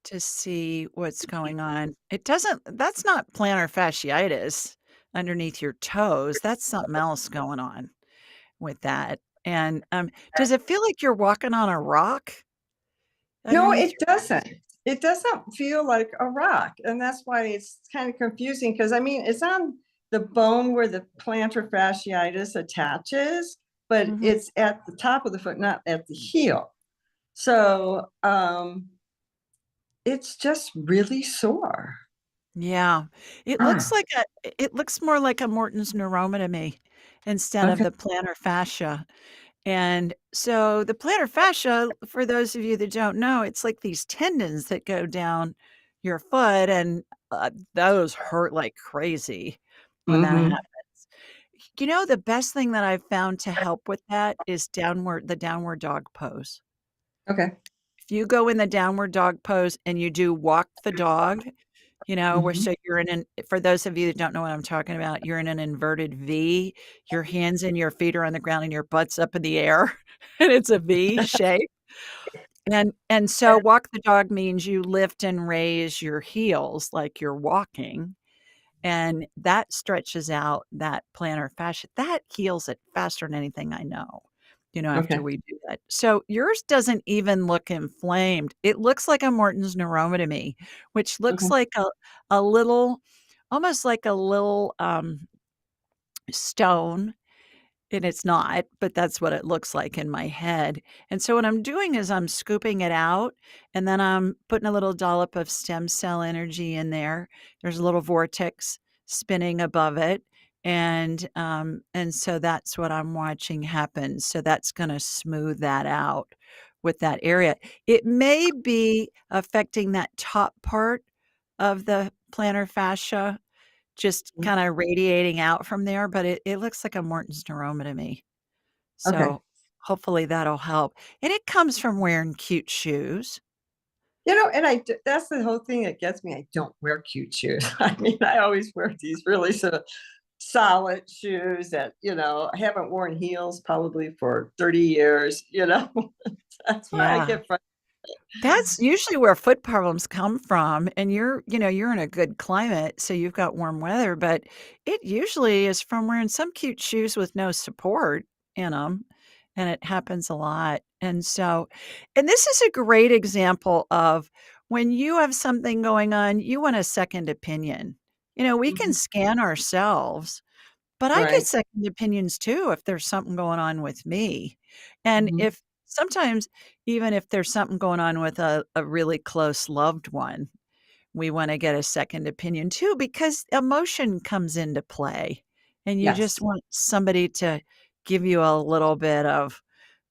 Speaker 2: to see what's going on. That's not plantar fasciitis underneath your toes. That's something else going on with that. And does it feel like you're walking on a rock
Speaker 5: No,
Speaker 2: underneath
Speaker 5: it
Speaker 2: your
Speaker 5: doesn't. It doesn't feel like a rock, and that's why it's kind of confusing because I mean, it's on the bone where the plantar fasciitis attaches, but
Speaker 2: Mhm.
Speaker 5: it's at the top of the foot, not at the heel. So, it's just really sore.
Speaker 2: Yeah. It looks more like a Morton's neuroma to me instead of
Speaker 5: Okay.
Speaker 2: the plantar fascia. And so the plantar fascia, for those of you that don't know, it's like these tendons that go down your foot, and those hurt like crazy when that
Speaker 5: Mhm.
Speaker 2: happens. The best thing that I've found to help with that is the downward dog pose.
Speaker 5: Okay.
Speaker 2: If you go in the downward dog pose and you do walk the dog, where
Speaker 5: Mhm.
Speaker 2: so you're in for those of you that don't know what I'm talking about, you're in an inverted V, your hands and your feet are on the ground and your butt's up in the air, and it's a V shape. And so walk the dog means you lift and raise your heels like you're walking, and that stretches out that plantar fascia. That heals it faster than anything I know, after
Speaker 5: Okay.
Speaker 2: we do that. So yours doesn't even look inflamed. It looks like a Morton's neuroma to me, which looks
Speaker 5: Okay.
Speaker 2: like a little almost like a little, stone, and it's not, but that's what it looks like in my head. And so what I'm doing is I'm scooping it out, and then I'm putting a little dollop of stem cell energy in there. There's a little vortex spinning above it, and so that's what I'm watching happen. So that's gonna smooth that out with that area. It may be affecting that top part of the plantar fascia, just kinda radiating out from there, but it looks like a Morton's neuroma to me.
Speaker 5: Okay.
Speaker 2: So, hopefully that'll help, and it comes from wearing cute shoes.
Speaker 5: And that's the whole thing that gets me. I don't wear cute shoes. I mean, I always wear these really sort of solid shoes that, I haven't worn heels probably for 30 years. That's why I
Speaker 2: Yeah.
Speaker 5: get frustrated.
Speaker 2: That's usually where foot problems come from, and you're in a good climate, so you've got warm weather, but it usually is from wearing some cute shoes with no support in them, and it happens a lot, and this is a great example of when you have something going on, you want a second opinion. We can
Speaker 5: Mhm.
Speaker 2: scan ourselves, but I get
Speaker 5: Right.
Speaker 2: second opinions too if there's something going on with me. And
Speaker 5: Mhm.
Speaker 2: if sometimes even if there's something going on with a really close loved one, we wanna get a second opinion too because emotion comes into play, and you just
Speaker 5: Yes.
Speaker 2: want somebody to give you a little bit of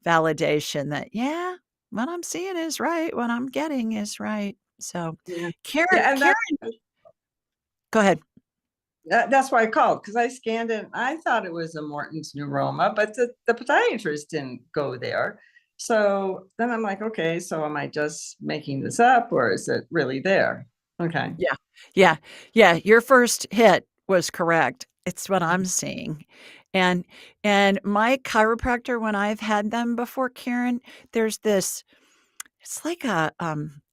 Speaker 2: validation that, "Yeah, what I'm seeing is right, what I'm getting is right." So,
Speaker 5: Yeah.
Speaker 2: Karen
Speaker 5: Yeah, and
Speaker 2: Karen go ahead.
Speaker 5: that's why I called because I scanned it. And I thought it was a Morton's neuroma, but the podiatrist didn't go there. So then I'm like, okay, so am I just making this up or is it really there? Okay.
Speaker 2: Yeah. Yeah. Yeah, your first hit was correct. It's what I'm seeing. And my chiropractor, when I've had them before, Karen, there's this, it's like a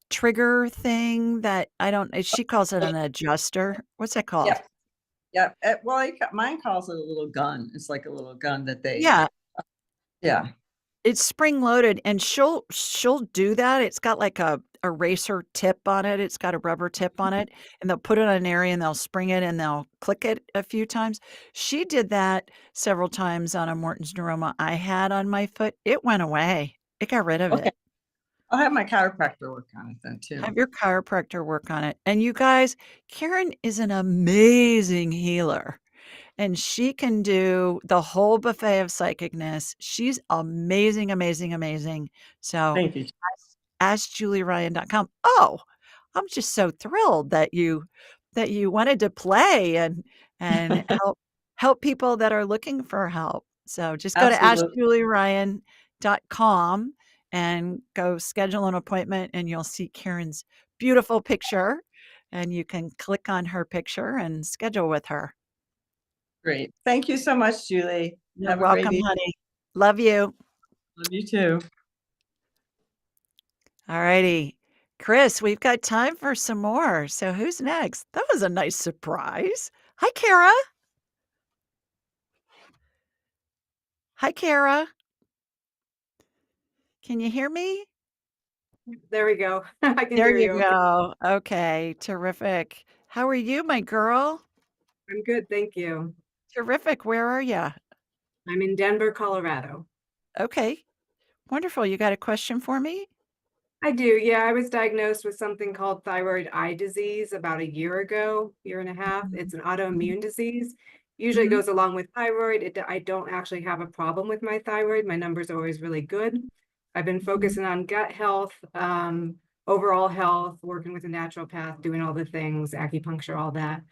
Speaker 2: trigger thing that I don't, she calls it an adjuster. What's that called?
Speaker 5: Yeah. Yeah. Well, mine calls it a little gun. It's like a little gun that they,
Speaker 2: Yeah.
Speaker 5: yeah.
Speaker 2: It's spring loaded, and she'll do that. It's got like a eraser tip on it. It's got a rubber tip on it, and they'll put it on an area and they'll spring it and they'll click it a few times. She did that several times on a Morton's neuroma I had on my foot. It went away. It got rid of
Speaker 5: Okay.
Speaker 2: it.
Speaker 5: I'll have my chiropractor work on it then too.
Speaker 2: Have your chiropractor work on it. And you guys, Karen is an amazing healer. And she can do the whole buffet of psychicness. She's amazing, amazing, amazing. So
Speaker 5: Thank you.
Speaker 2: askjulieryan.com. Oh, I'm just so thrilled that you wanted to play and help people that are looking for help. So just go to
Speaker 5: Absolutely.
Speaker 2: askjulieryan.com and go schedule an appointment, and you'll see Karen's beautiful picture, and you can click on her picture and schedule with her.
Speaker 5: Great. Thank you so much, Julie.
Speaker 2: You're
Speaker 5: Have a great
Speaker 2: welcome,
Speaker 5: evening.
Speaker 2: honey. Love you.
Speaker 5: Love you too.
Speaker 2: All righty. Chris, we've got time for some more. So who's next? That was a nice surprise. Hi, Kara. Hi, Kara. Can you hear me?
Speaker 6: There we go. I can
Speaker 2: There
Speaker 6: hear
Speaker 2: you
Speaker 6: you. Okay.
Speaker 2: go. Okay, terrific. How are you, my girl?
Speaker 6: I'm good, thank you.
Speaker 2: Terrific. Where are you?
Speaker 6: I'm in Denver, Colorado.
Speaker 2: Okay, wonderful. You got a question for me?
Speaker 6: I do, yeah. I was diagnosed with something called thyroid eye disease about a year ago, year and a half. It's an autoimmune disease. Usually it
Speaker 2: Mhm.
Speaker 6: goes along with thyroid. I don't actually have a problem with my thyroid. My numbers are always really good. I've been
Speaker 2: Mhm.
Speaker 6: focusing on gut health, overall health, working with a naturopath, doing all the things, acupuncture, all that.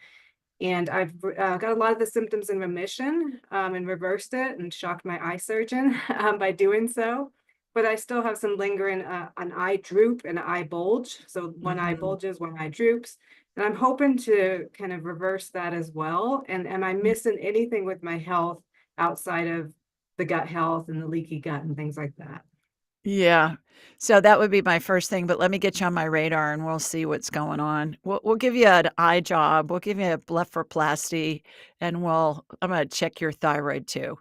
Speaker 6: And I've got a lot of the symptoms in remission, and reversed it and shocked my eye surgeon by doing so. But I still have some lingering an eye droop and an eye bulge. So one eye
Speaker 2: Mhm.
Speaker 6: bulges, one eye droops. And I'm hoping to kind of reverse that as well. And am I missing anything with my health outside of the gut health and the leaky gut and things like that?
Speaker 2: Yeah. So that would be my first thing, but let me get you on my radar and we'll see what's going on. We'll give you an eye job. We'll give you a blepharoplasty, and I'm going to check your thyroid too.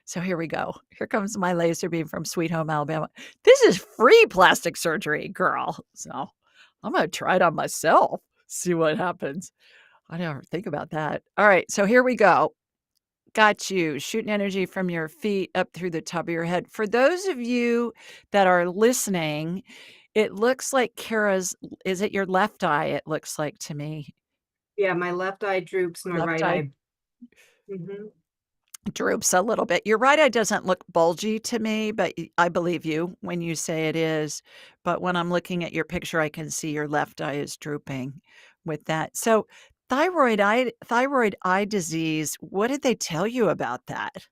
Speaker 2: So here we go. Here comes my laser beam from Sweet Home, Alabama. This is free plastic surgery, girl. So I'm going to try it on myself, see what happens. I never think about that. All right. So here we go. Got you. Shooting energy from your feet up through the top of your head. For those of you that are listening, it looks like is it your left eye? It looks like to me.
Speaker 6: Yeah, my left eye droops, my
Speaker 2: Left
Speaker 6: right
Speaker 2: eye
Speaker 6: eye. Mhm.
Speaker 2: droops a little bit. Your right eye doesn't look bulgy to me, but I believe you when you say it is. But when I'm looking at your picture, I can see your left eye is drooping with that. So thyroid eye disease, what did they tell you about that?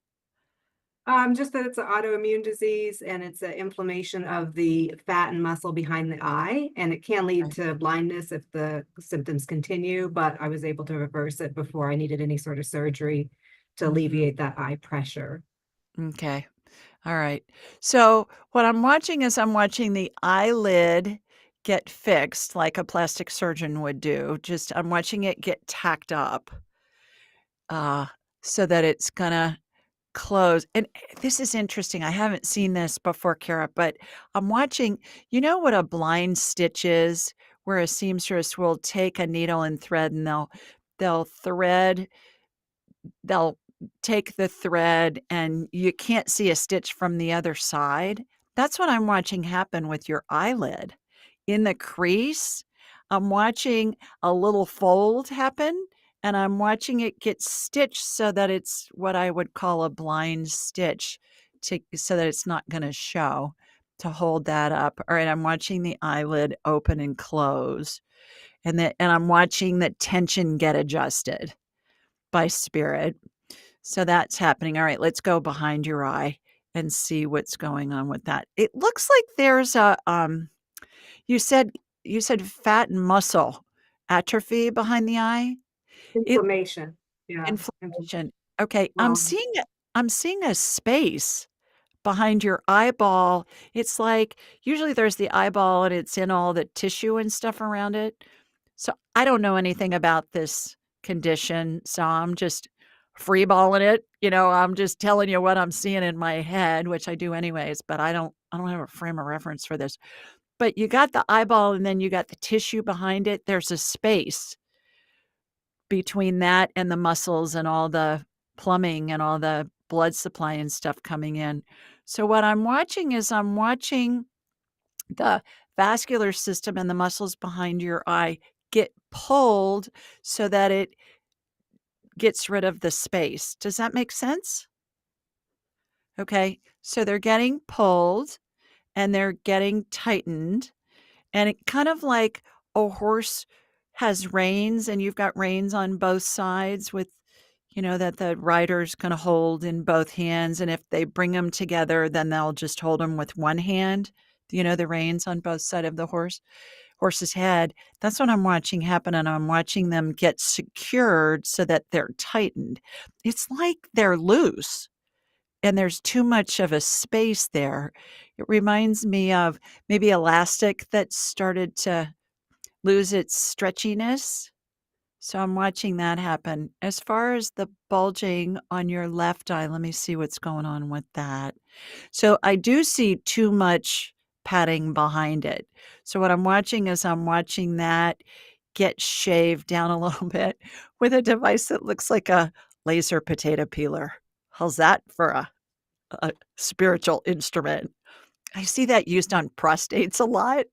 Speaker 6: Just that it's an autoimmune disease and it's an inflammation of the fat and muscle behind the eye, and it can lead to blindness if the symptoms continue, but I was able to reverse it before I needed any sort of surgery to
Speaker 2: Mhm.
Speaker 6: alleviate that eye pressure.
Speaker 2: Okay. All right. So what I'm watching is I'm watching the eyelid get fixed like a plastic surgeon would do. Just I'm watching it get tacked up uh, so that it's gonna close. And this is interesting. I haven't seen this before, Kara, but I'm watching, you know what a blind stitch is, where a seamstress will take a needle and thread and they'll thread they'll take the thread and you can't see a stitch from the other side. That's what I'm watching happen with your eyelid. In the crease, I'm watching a little fold happen and I'm watching it get stitched so that it's what I would call a blind stitch so that it's not going to show to hold that up. All right, I'm watching the eyelid open and close and I'm watching the tension get adjusted by spirit. So that's happening. All right, let's go behind your eye and see what's going on with that. It looks like there's a you said fat and muscle atrophy behind the eye. It
Speaker 6: Inflammation. Yeah.
Speaker 2: Inflammation. Okay,
Speaker 6: Well,
Speaker 2: I'm seeing a space behind your eyeball. It's like usually there's the eyeball and it's in all the tissue and stuff around it. So I don't know anything about this condition, so I'm just freeballing it. I'm just telling you what I'm seeing in my head, which I do anyways, but I don't have a frame of reference for this. But you got the eyeball and then you got the tissue behind it. There's a space between that and the muscles and all the plumbing and all the blood supply and stuff coming in. So what I'm watching is I'm watching the vascular system and the muscles behind your eye get pulled so that it gets rid of the space. Does that make sense? Okay. So they're getting pulled and they're getting tightened. And it kind of like a horse has reins and you've got reins on both sides with, that the rider's going to hold in both hands. And if they bring them together, then they'll just hold them with one hand, the reins on both sides of the horse's head. That's what I'm watching happen. And I'm watching them get secured so that they're tightened. It's like they're loose and there's too much of a space there. It reminds me of maybe elastic that started to lose its stretchiness. So I'm watching that happen. As far as the bulging on your left eye, let me see what's going on with that. So I do see too much padding behind it. So what I'm watching is I'm watching that get shaved down a little bit with a device that looks like a laser potato peeler. How's that for a spiritual instrument? I see that used on prostates a lot.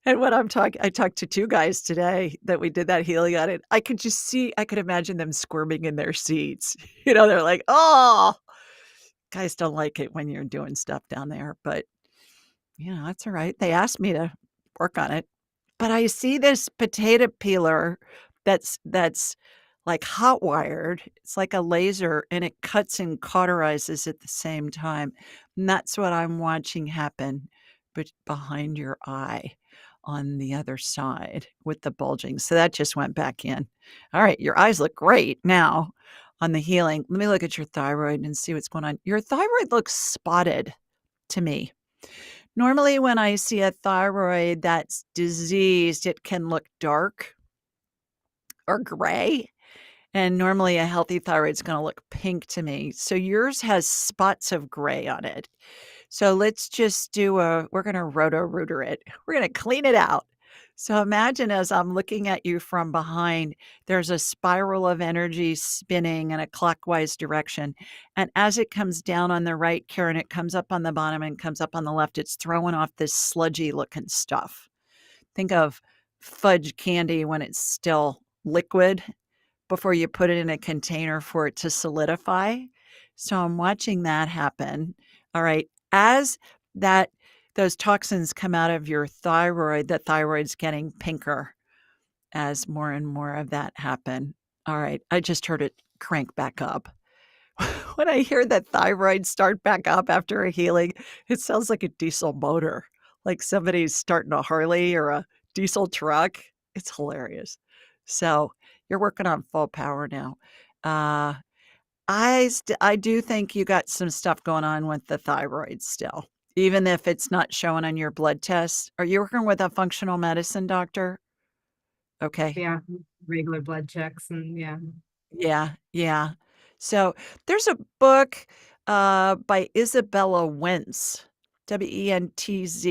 Speaker 2: And when I talked to 2 guys today that we did that healing on it. I could imagine them squirming in their seats. They're like, "Oh, guys don't like it when you're doing stuff down there." But, that's all right. They asked me to work on it. But I see this potato peeler that's like hot wired. It's like a laser and it cuts and cauterizes at the same time. And that's what I'm watching happen behind your eye on the other side with the bulging. So that just went back in. All right, your eyes look great now on the healing. Let me look at your thyroid and see what's going on. Your thyroid looks spotted to me. Normally, when I see a thyroid that's diseased, it can look dark or gray. And normally a healthy thyroid's going to look pink to me. So yours has spots of gray on it. So let's just we're going to roto-rooter it. We're going to clean it out. So imagine as I'm looking at you from behind, there's a spiral of energy spinning in a clockwise direction. And as it comes down on the right, Karen, it comes up on the bottom and comes up on the left. It's throwing off this sludgy looking stuff. Think of fudge candy when it's still liquid before you put it in a container for it to solidify. So I'm watching that happen. All right. As those toxins come out of your thyroid, the thyroid's getting pinker as more and more of that happen. All right. I just heard it crank back up. When I hear that thyroid start back up after a healing, it sounds like a diesel motor, like somebody's starting a Harley or a diesel truck. It's hilarious. So you're working on full power now. I do think you got some stuff going on with the thyroid still, even if it's not showing on your blood tests. Are you working with a functional medicine doctor? Okay.
Speaker 6: yeah, regular blood checks and yeah.
Speaker 2: Yeah. So there's a book by Isabella Wentz, Wentz.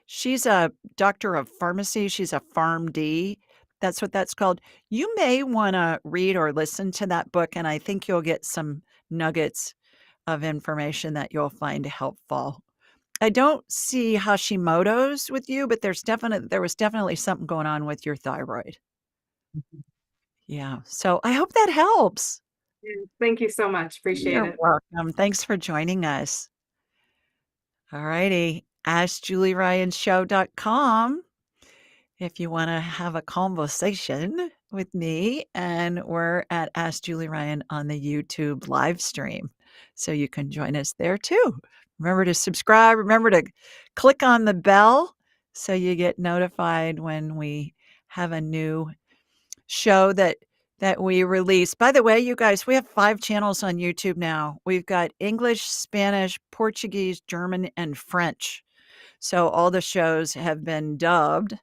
Speaker 2: She's a doctor of pharmacy. She's a PharmD. That's what that's called. You may want to read or listen to that book, and I think you'll get some nuggets of information that you'll find helpful. I don't see Hashimoto's with you, but there was definitely something going on with your thyroid. Yeah. So I hope that helps.
Speaker 6: Yeah, thank you so much. Appreciate
Speaker 2: You're
Speaker 6: it.
Speaker 2: welcome. Thanks for joining us. All righty. AskJulieRyanShow.com if you want to have a conversation with me. And we're at Ask Julie Ryan on the YouTube live stream. So you can join us there too. Remember to subscribe. Remember to click on the bell so you get notified when we have a new show that that we release. By the way, you guys, we have 5 channels on YouTube now. We've got English, Spanish, Portuguese, German, and French. So all the shows have been dubbed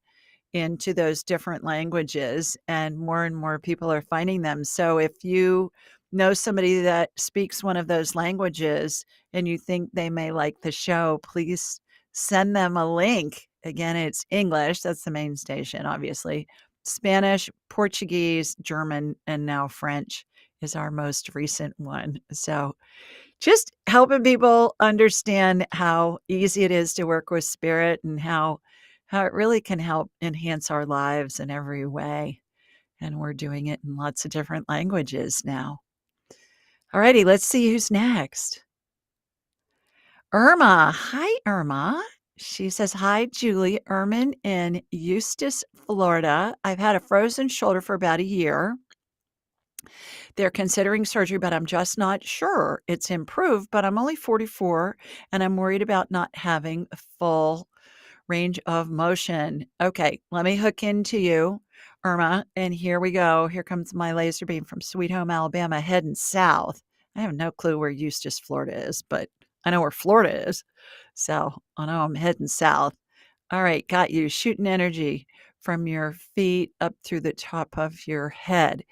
Speaker 2: into those different languages, and more people are finding them. So if you know somebody that speaks one of those languages and you think they may like the show, please send them a link. Again, it's English, that's the main station, obviously. Spanish, Portuguese, German, and now French is our most recent one. So just helping people understand how easy it is to work with spirit and how it really can help enhance our lives in every way. And we're doing it in lots of different languages now. All righty, let's see who's next. Irma. Hi, Irma. She says, hi, Julie. Irma in Eustis, Florida. I've had a frozen shoulder for about a year. They're considering surgery, but I'm just not sure. It's improved, but I'm only 44 and I'm worried about not having a full range of motion. Okay, let me hook into you, Irma, and here we go. Here comes my laser beam from Sweet Home, Alabama, heading south. I have no clue where Eustis, Florida is, but I know where Florida is. So I know I'm heading south. All right, got you. Shooting energy from your feet up through the top of your head.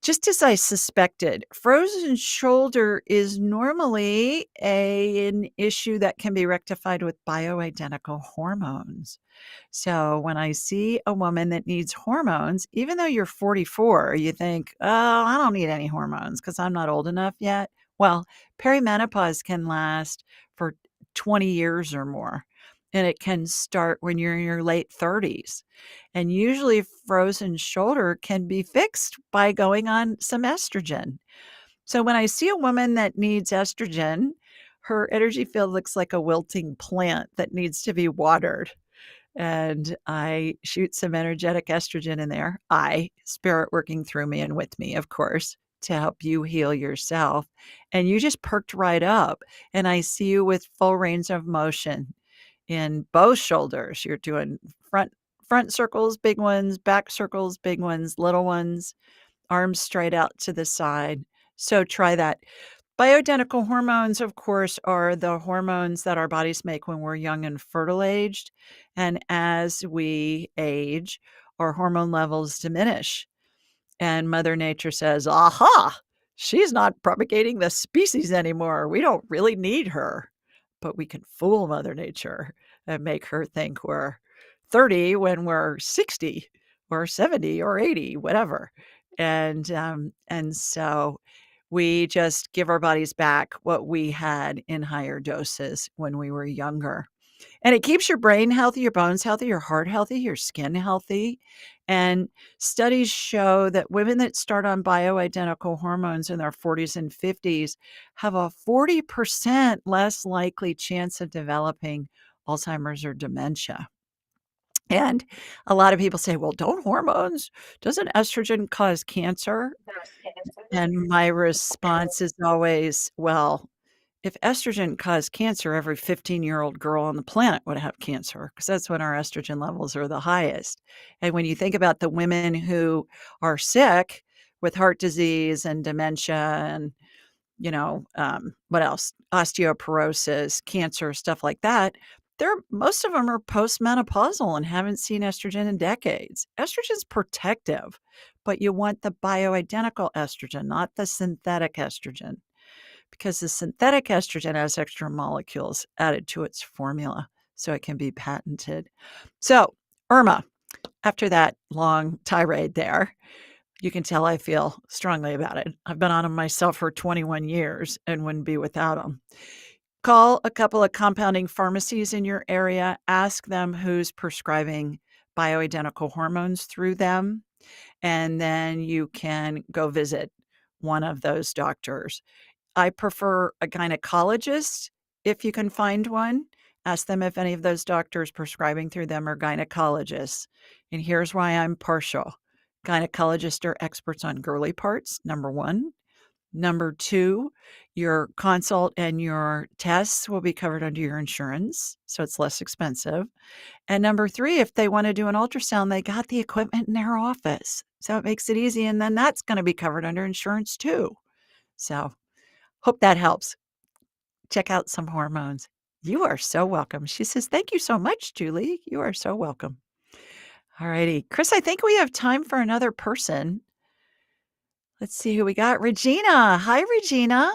Speaker 2: Just as I suspected, frozen shoulder is normally an issue that can be rectified with bioidentical hormones. So when I see a woman that needs hormones, even though you're 44, you think, oh, I don't need any hormones because I'm not old enough yet. Well, perimenopause can last for 20 years or more, and it can start when you're in your late 30s. And usually frozen shoulder can be fixed by going on some estrogen. So when I see a woman that needs estrogen, her energy field looks like a wilting plant that needs to be watered. And I shoot some energetic estrogen in there. Spirit working through me and with me, of course, to help you heal yourself. And you just perked right up. And I see you with full range of motion in both shoulders. You're doing front circles, big ones, back circles, big ones, little ones, arms straight out to the side. So try that. Bioidentical hormones, of course, are the hormones that our bodies make when we're young and fertile aged. And as we age, our hormone levels diminish. And Mother Nature says, aha, she's not propagating the species anymore. We don't really need her. But we can fool Mother Nature and make her think we're 30 when we're 60 or 70 or 80, whatever. And so we just give our bodies back what we had in higher doses when we were younger. And it keeps your brain healthy, your bones healthy, your heart healthy, your skin healthy. And studies show that women that start on bioidentical hormones in their 40s and 50s have a 40% less likely chance of developing Alzheimer's or dementia. And a lot of people say, well, doesn't estrogen cause cancer? And my response is always, well, if estrogen caused cancer, every 15-year-old girl on the planet would have cancer because that's when our estrogen levels are the highest. And when you think about the women who are sick with heart disease and dementia and, what else? Osteoporosis, cancer, stuff like that, most of them are postmenopausal and haven't seen estrogen in decades. Estrogen's protective, but you want the bioidentical estrogen, not the synthetic estrogen, because the synthetic estrogen has extra molecules added to its formula, so it can be patented. So, Irma, after that long tirade there, you can tell I feel strongly about it. I've been on them myself for 21 years and wouldn't be without them. Call a couple of compounding pharmacies in your area. Ask them who's prescribing bioidentical hormones through them. And then you can go visit one of those doctors. I prefer a gynecologist if you can find one. Ask them if any of those doctors prescribing through them are gynecologists. And here's why I'm partial. Gynecologists are experts on girly parts, number one. Number two, your consult and your tests will be covered under your insurance, so it's less expensive. And number three, if they want to do an ultrasound, they got the equipment in their office. So it makes it easy. And then that's going to be covered under insurance too. So hope that helps. Check out some hormones. You are so welcome. She says, thank you so much, Julie. You are so welcome. All righty. Chris, I think we have time for another person. Let's see who we got. Regina. Hi, Regina.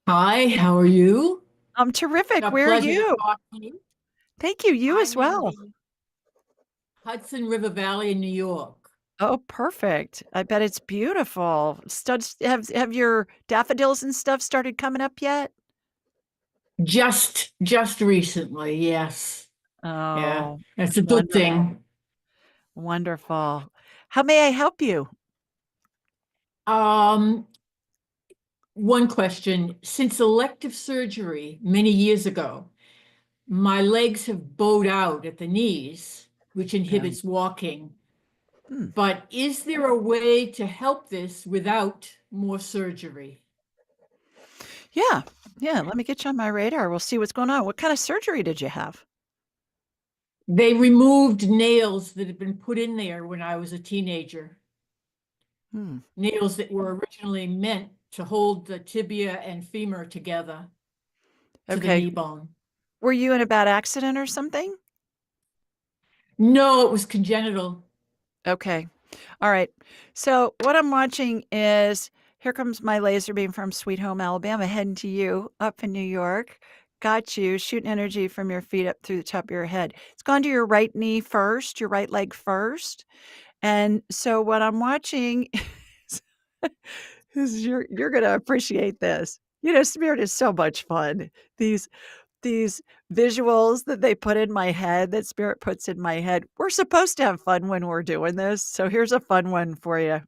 Speaker 7: Hi, how are you?
Speaker 2: I'm terrific.
Speaker 7: A
Speaker 2: Where are
Speaker 7: pleasure to
Speaker 2: you?
Speaker 7: talk to you.
Speaker 2: Thank you. You as
Speaker 7: I'm in
Speaker 2: well.
Speaker 7: the Hudson River Valley in New York.
Speaker 2: Oh, perfect. I bet it's beautiful. Have your daffodils and stuff started coming up yet?
Speaker 7: Just recently, yes. Yeah,
Speaker 2: Oh,
Speaker 7: that's a good
Speaker 2: wonderful.
Speaker 7: thing.
Speaker 2: Wonderful. How may I help you?
Speaker 7: One question. Since elective surgery many years ago, my legs have bowed out at the knees, which inhibits walking.
Speaker 2: Hmm.
Speaker 7: But is there a way to help this without more surgery?
Speaker 2: Yeah. Yeah. Let me get you on my radar. We'll see what's going on. What kind of surgery did you have?
Speaker 7: They removed nails that had been put in there when I was a teenager.
Speaker 2: Hmm.
Speaker 7: Nails that were originally meant to hold the tibia and femur together to the
Speaker 2: Okay.
Speaker 7: knee bone.
Speaker 2: Were you in a bad accident or something?
Speaker 7: No, it was congenital.
Speaker 2: Okay. All right. So what I'm watching is here comes my laser beam from Sweet Home, Alabama, heading to you up in New York. Got you shooting energy from your feet up through the top of your head. It's gone to your right knee first, your right leg first. And so what I'm watching is you're going to appreciate this. You know, Spirit is so much fun. These visuals that they put in my head, that Spirit puts in my head. We're supposed to have fun when we're doing this. So here's a fun one for you.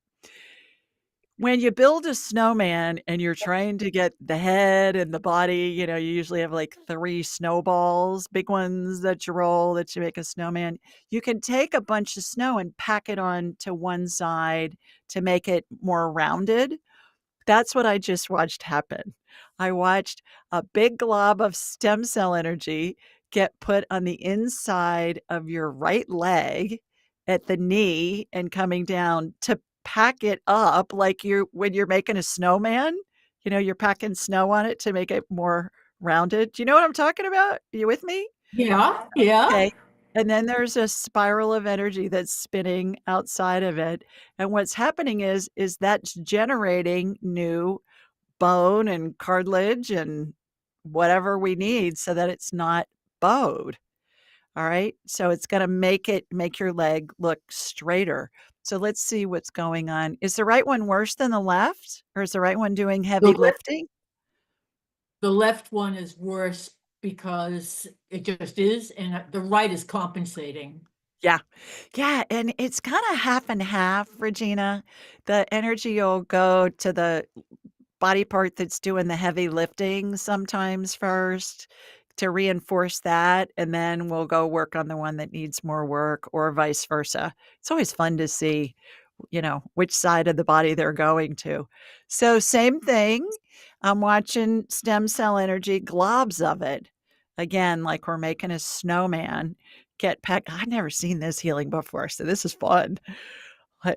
Speaker 2: When you build a snowman and you're trying to get the head and the body, you know, you usually have like 3 snowballs, big ones that you roll that you make a snowman. You can take a bunch of snow and pack it on to one side to make it more rounded. That's what I just watched happen. I watched a big glob of stem cell energy get put on the inside of your right leg at the knee and coming down to pack it up like when you're making a snowman, you know, you're packing snow on it to make it more rounded. Do you know what I'm talking about? Are you with me?
Speaker 7: Yeah, yeah.
Speaker 2: Okay. And then there's a spiral of energy that's spinning outside of it. And what's happening is that's generating new bone and cartilage and whatever we need so that it's not bowed. All right. So it's going to make your leg look straighter. So let's see what's going on. Is the right one worse than the left? Or is the right one doing heavy lifting?
Speaker 7: The left one is worse because it just is, and the right is compensating.
Speaker 2: Yeah. Yeah. And it's kind of half and half, Regina. The energy will go to the body part that's doing the heavy lifting sometimes first to reinforce that, and then we'll go work on the one that needs more work or vice versa. It's always fun to see, you know, which side of the body they're going to. So same thing. I'm watching stem cell energy, globs of it. Again, like we're making a snowman get packed. I've never seen this healing before, so this is fun.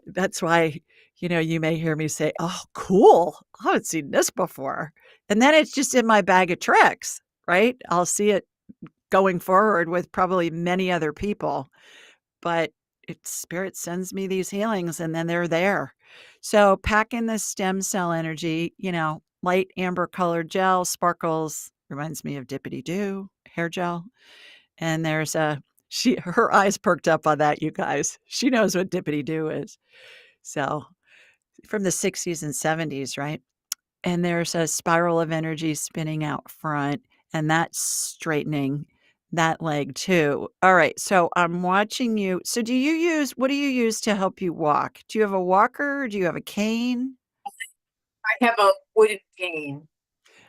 Speaker 2: That's why, you know, you may hear me say, "Oh, cool. I haven't seen this before." And then it's just in my bag of tricks, right? I'll see it going forward with probably many other people, but Spirit sends me these healings and then they're there. So pack in the stem cell energy, you know, light amber colored gel, sparkles, reminds me of Dippity Doo hair gel. And there's her eyes perked up on that, you guys. She knows what Dippity Doo is. So from the 60s and 70s, right? And there's a spiral of energy spinning out front, and that's straightening that leg too. All right. So I'm watching you. So what do you use to help you walk? Do you have a walker? Do you have a cane?
Speaker 7: I have a wooden cane.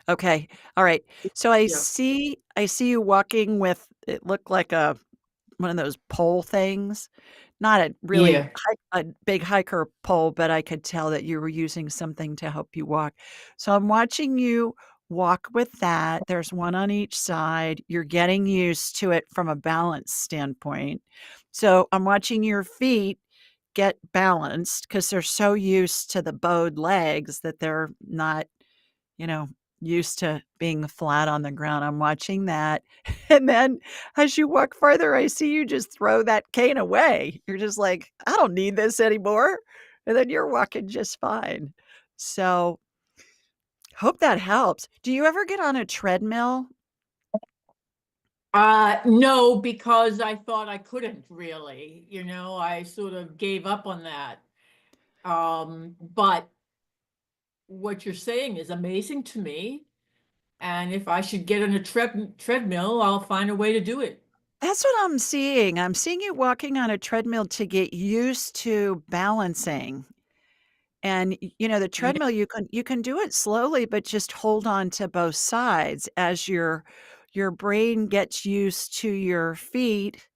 Speaker 2: Okay. All right. So I
Speaker 7: Yeah.
Speaker 2: see you walking with it looked like one of those pole things. Not a really
Speaker 7: Yeah.
Speaker 2: a big hiker pole, but I could tell that you were using something to help you walk. So I'm watching you walk with that. There's one on each side. You're getting used to it from a balance standpoint. So I'm watching your feet get balanced because they're so used to the bowed legs that they're not, you know, used to being flat on the ground. I'm watching that. And then as you walk further, I see you just throw that cane away. You're just like, I don't need this anymore. And then you're walking just fine. So hope that helps. Do you ever get on a treadmill?
Speaker 7: No, because I thought I couldn't really, I sort of gave up on that. But what you're saying is amazing to me. And if I should get on a treadmill, I'll find a way to do it.
Speaker 2: That's what I'm seeing. I'm seeing you walking on a treadmill to get used to balancing. And the
Speaker 7: Yeah.
Speaker 2: treadmill, you can do it slowly, but just hold on to both sides as your brain gets used to your feet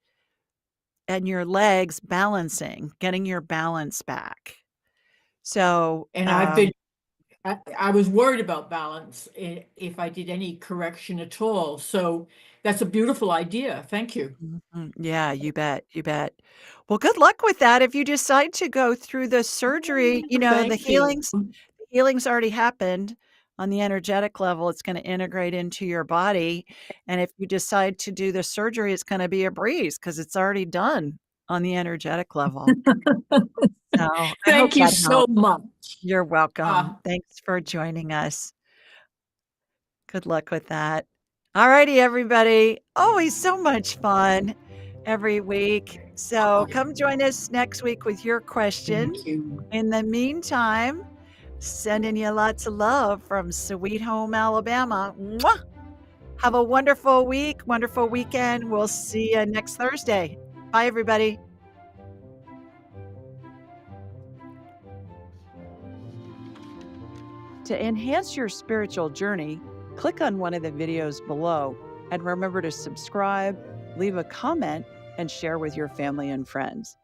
Speaker 2: and your legs balancing, getting your balance back. So,
Speaker 7: And I was worried about balance if I did any correction at all. So that's a beautiful idea. Thank you.
Speaker 2: yeah, you bet, you bet. Well, good luck with that. If you decide to go through the surgery, the
Speaker 7: Thank you.
Speaker 2: healing's already happened on the energetic level. It's going to integrate into your body. And if you decide to do the surgery, it's going to be a breeze because it's already done on the energetic level. So I hope
Speaker 7: Thank you
Speaker 2: that
Speaker 7: so
Speaker 2: helps.
Speaker 7: much.
Speaker 2: You're welcome.
Speaker 7: Uh,
Speaker 2: Thanks for joining us. Good luck with that. All righty, everybody. Always so much fun every week. So come join us next week with your question.
Speaker 7: Thank you.
Speaker 2: In the meantime, sending you lots of love from Sweet Home, Alabama. Mwah! Have a wonderful week, wonderful weekend. We'll see you next Thursday. Bye, everybody. To enhance your spiritual journey, click on one of the videos below and remember to subscribe, leave a comment, and share with your family and friends.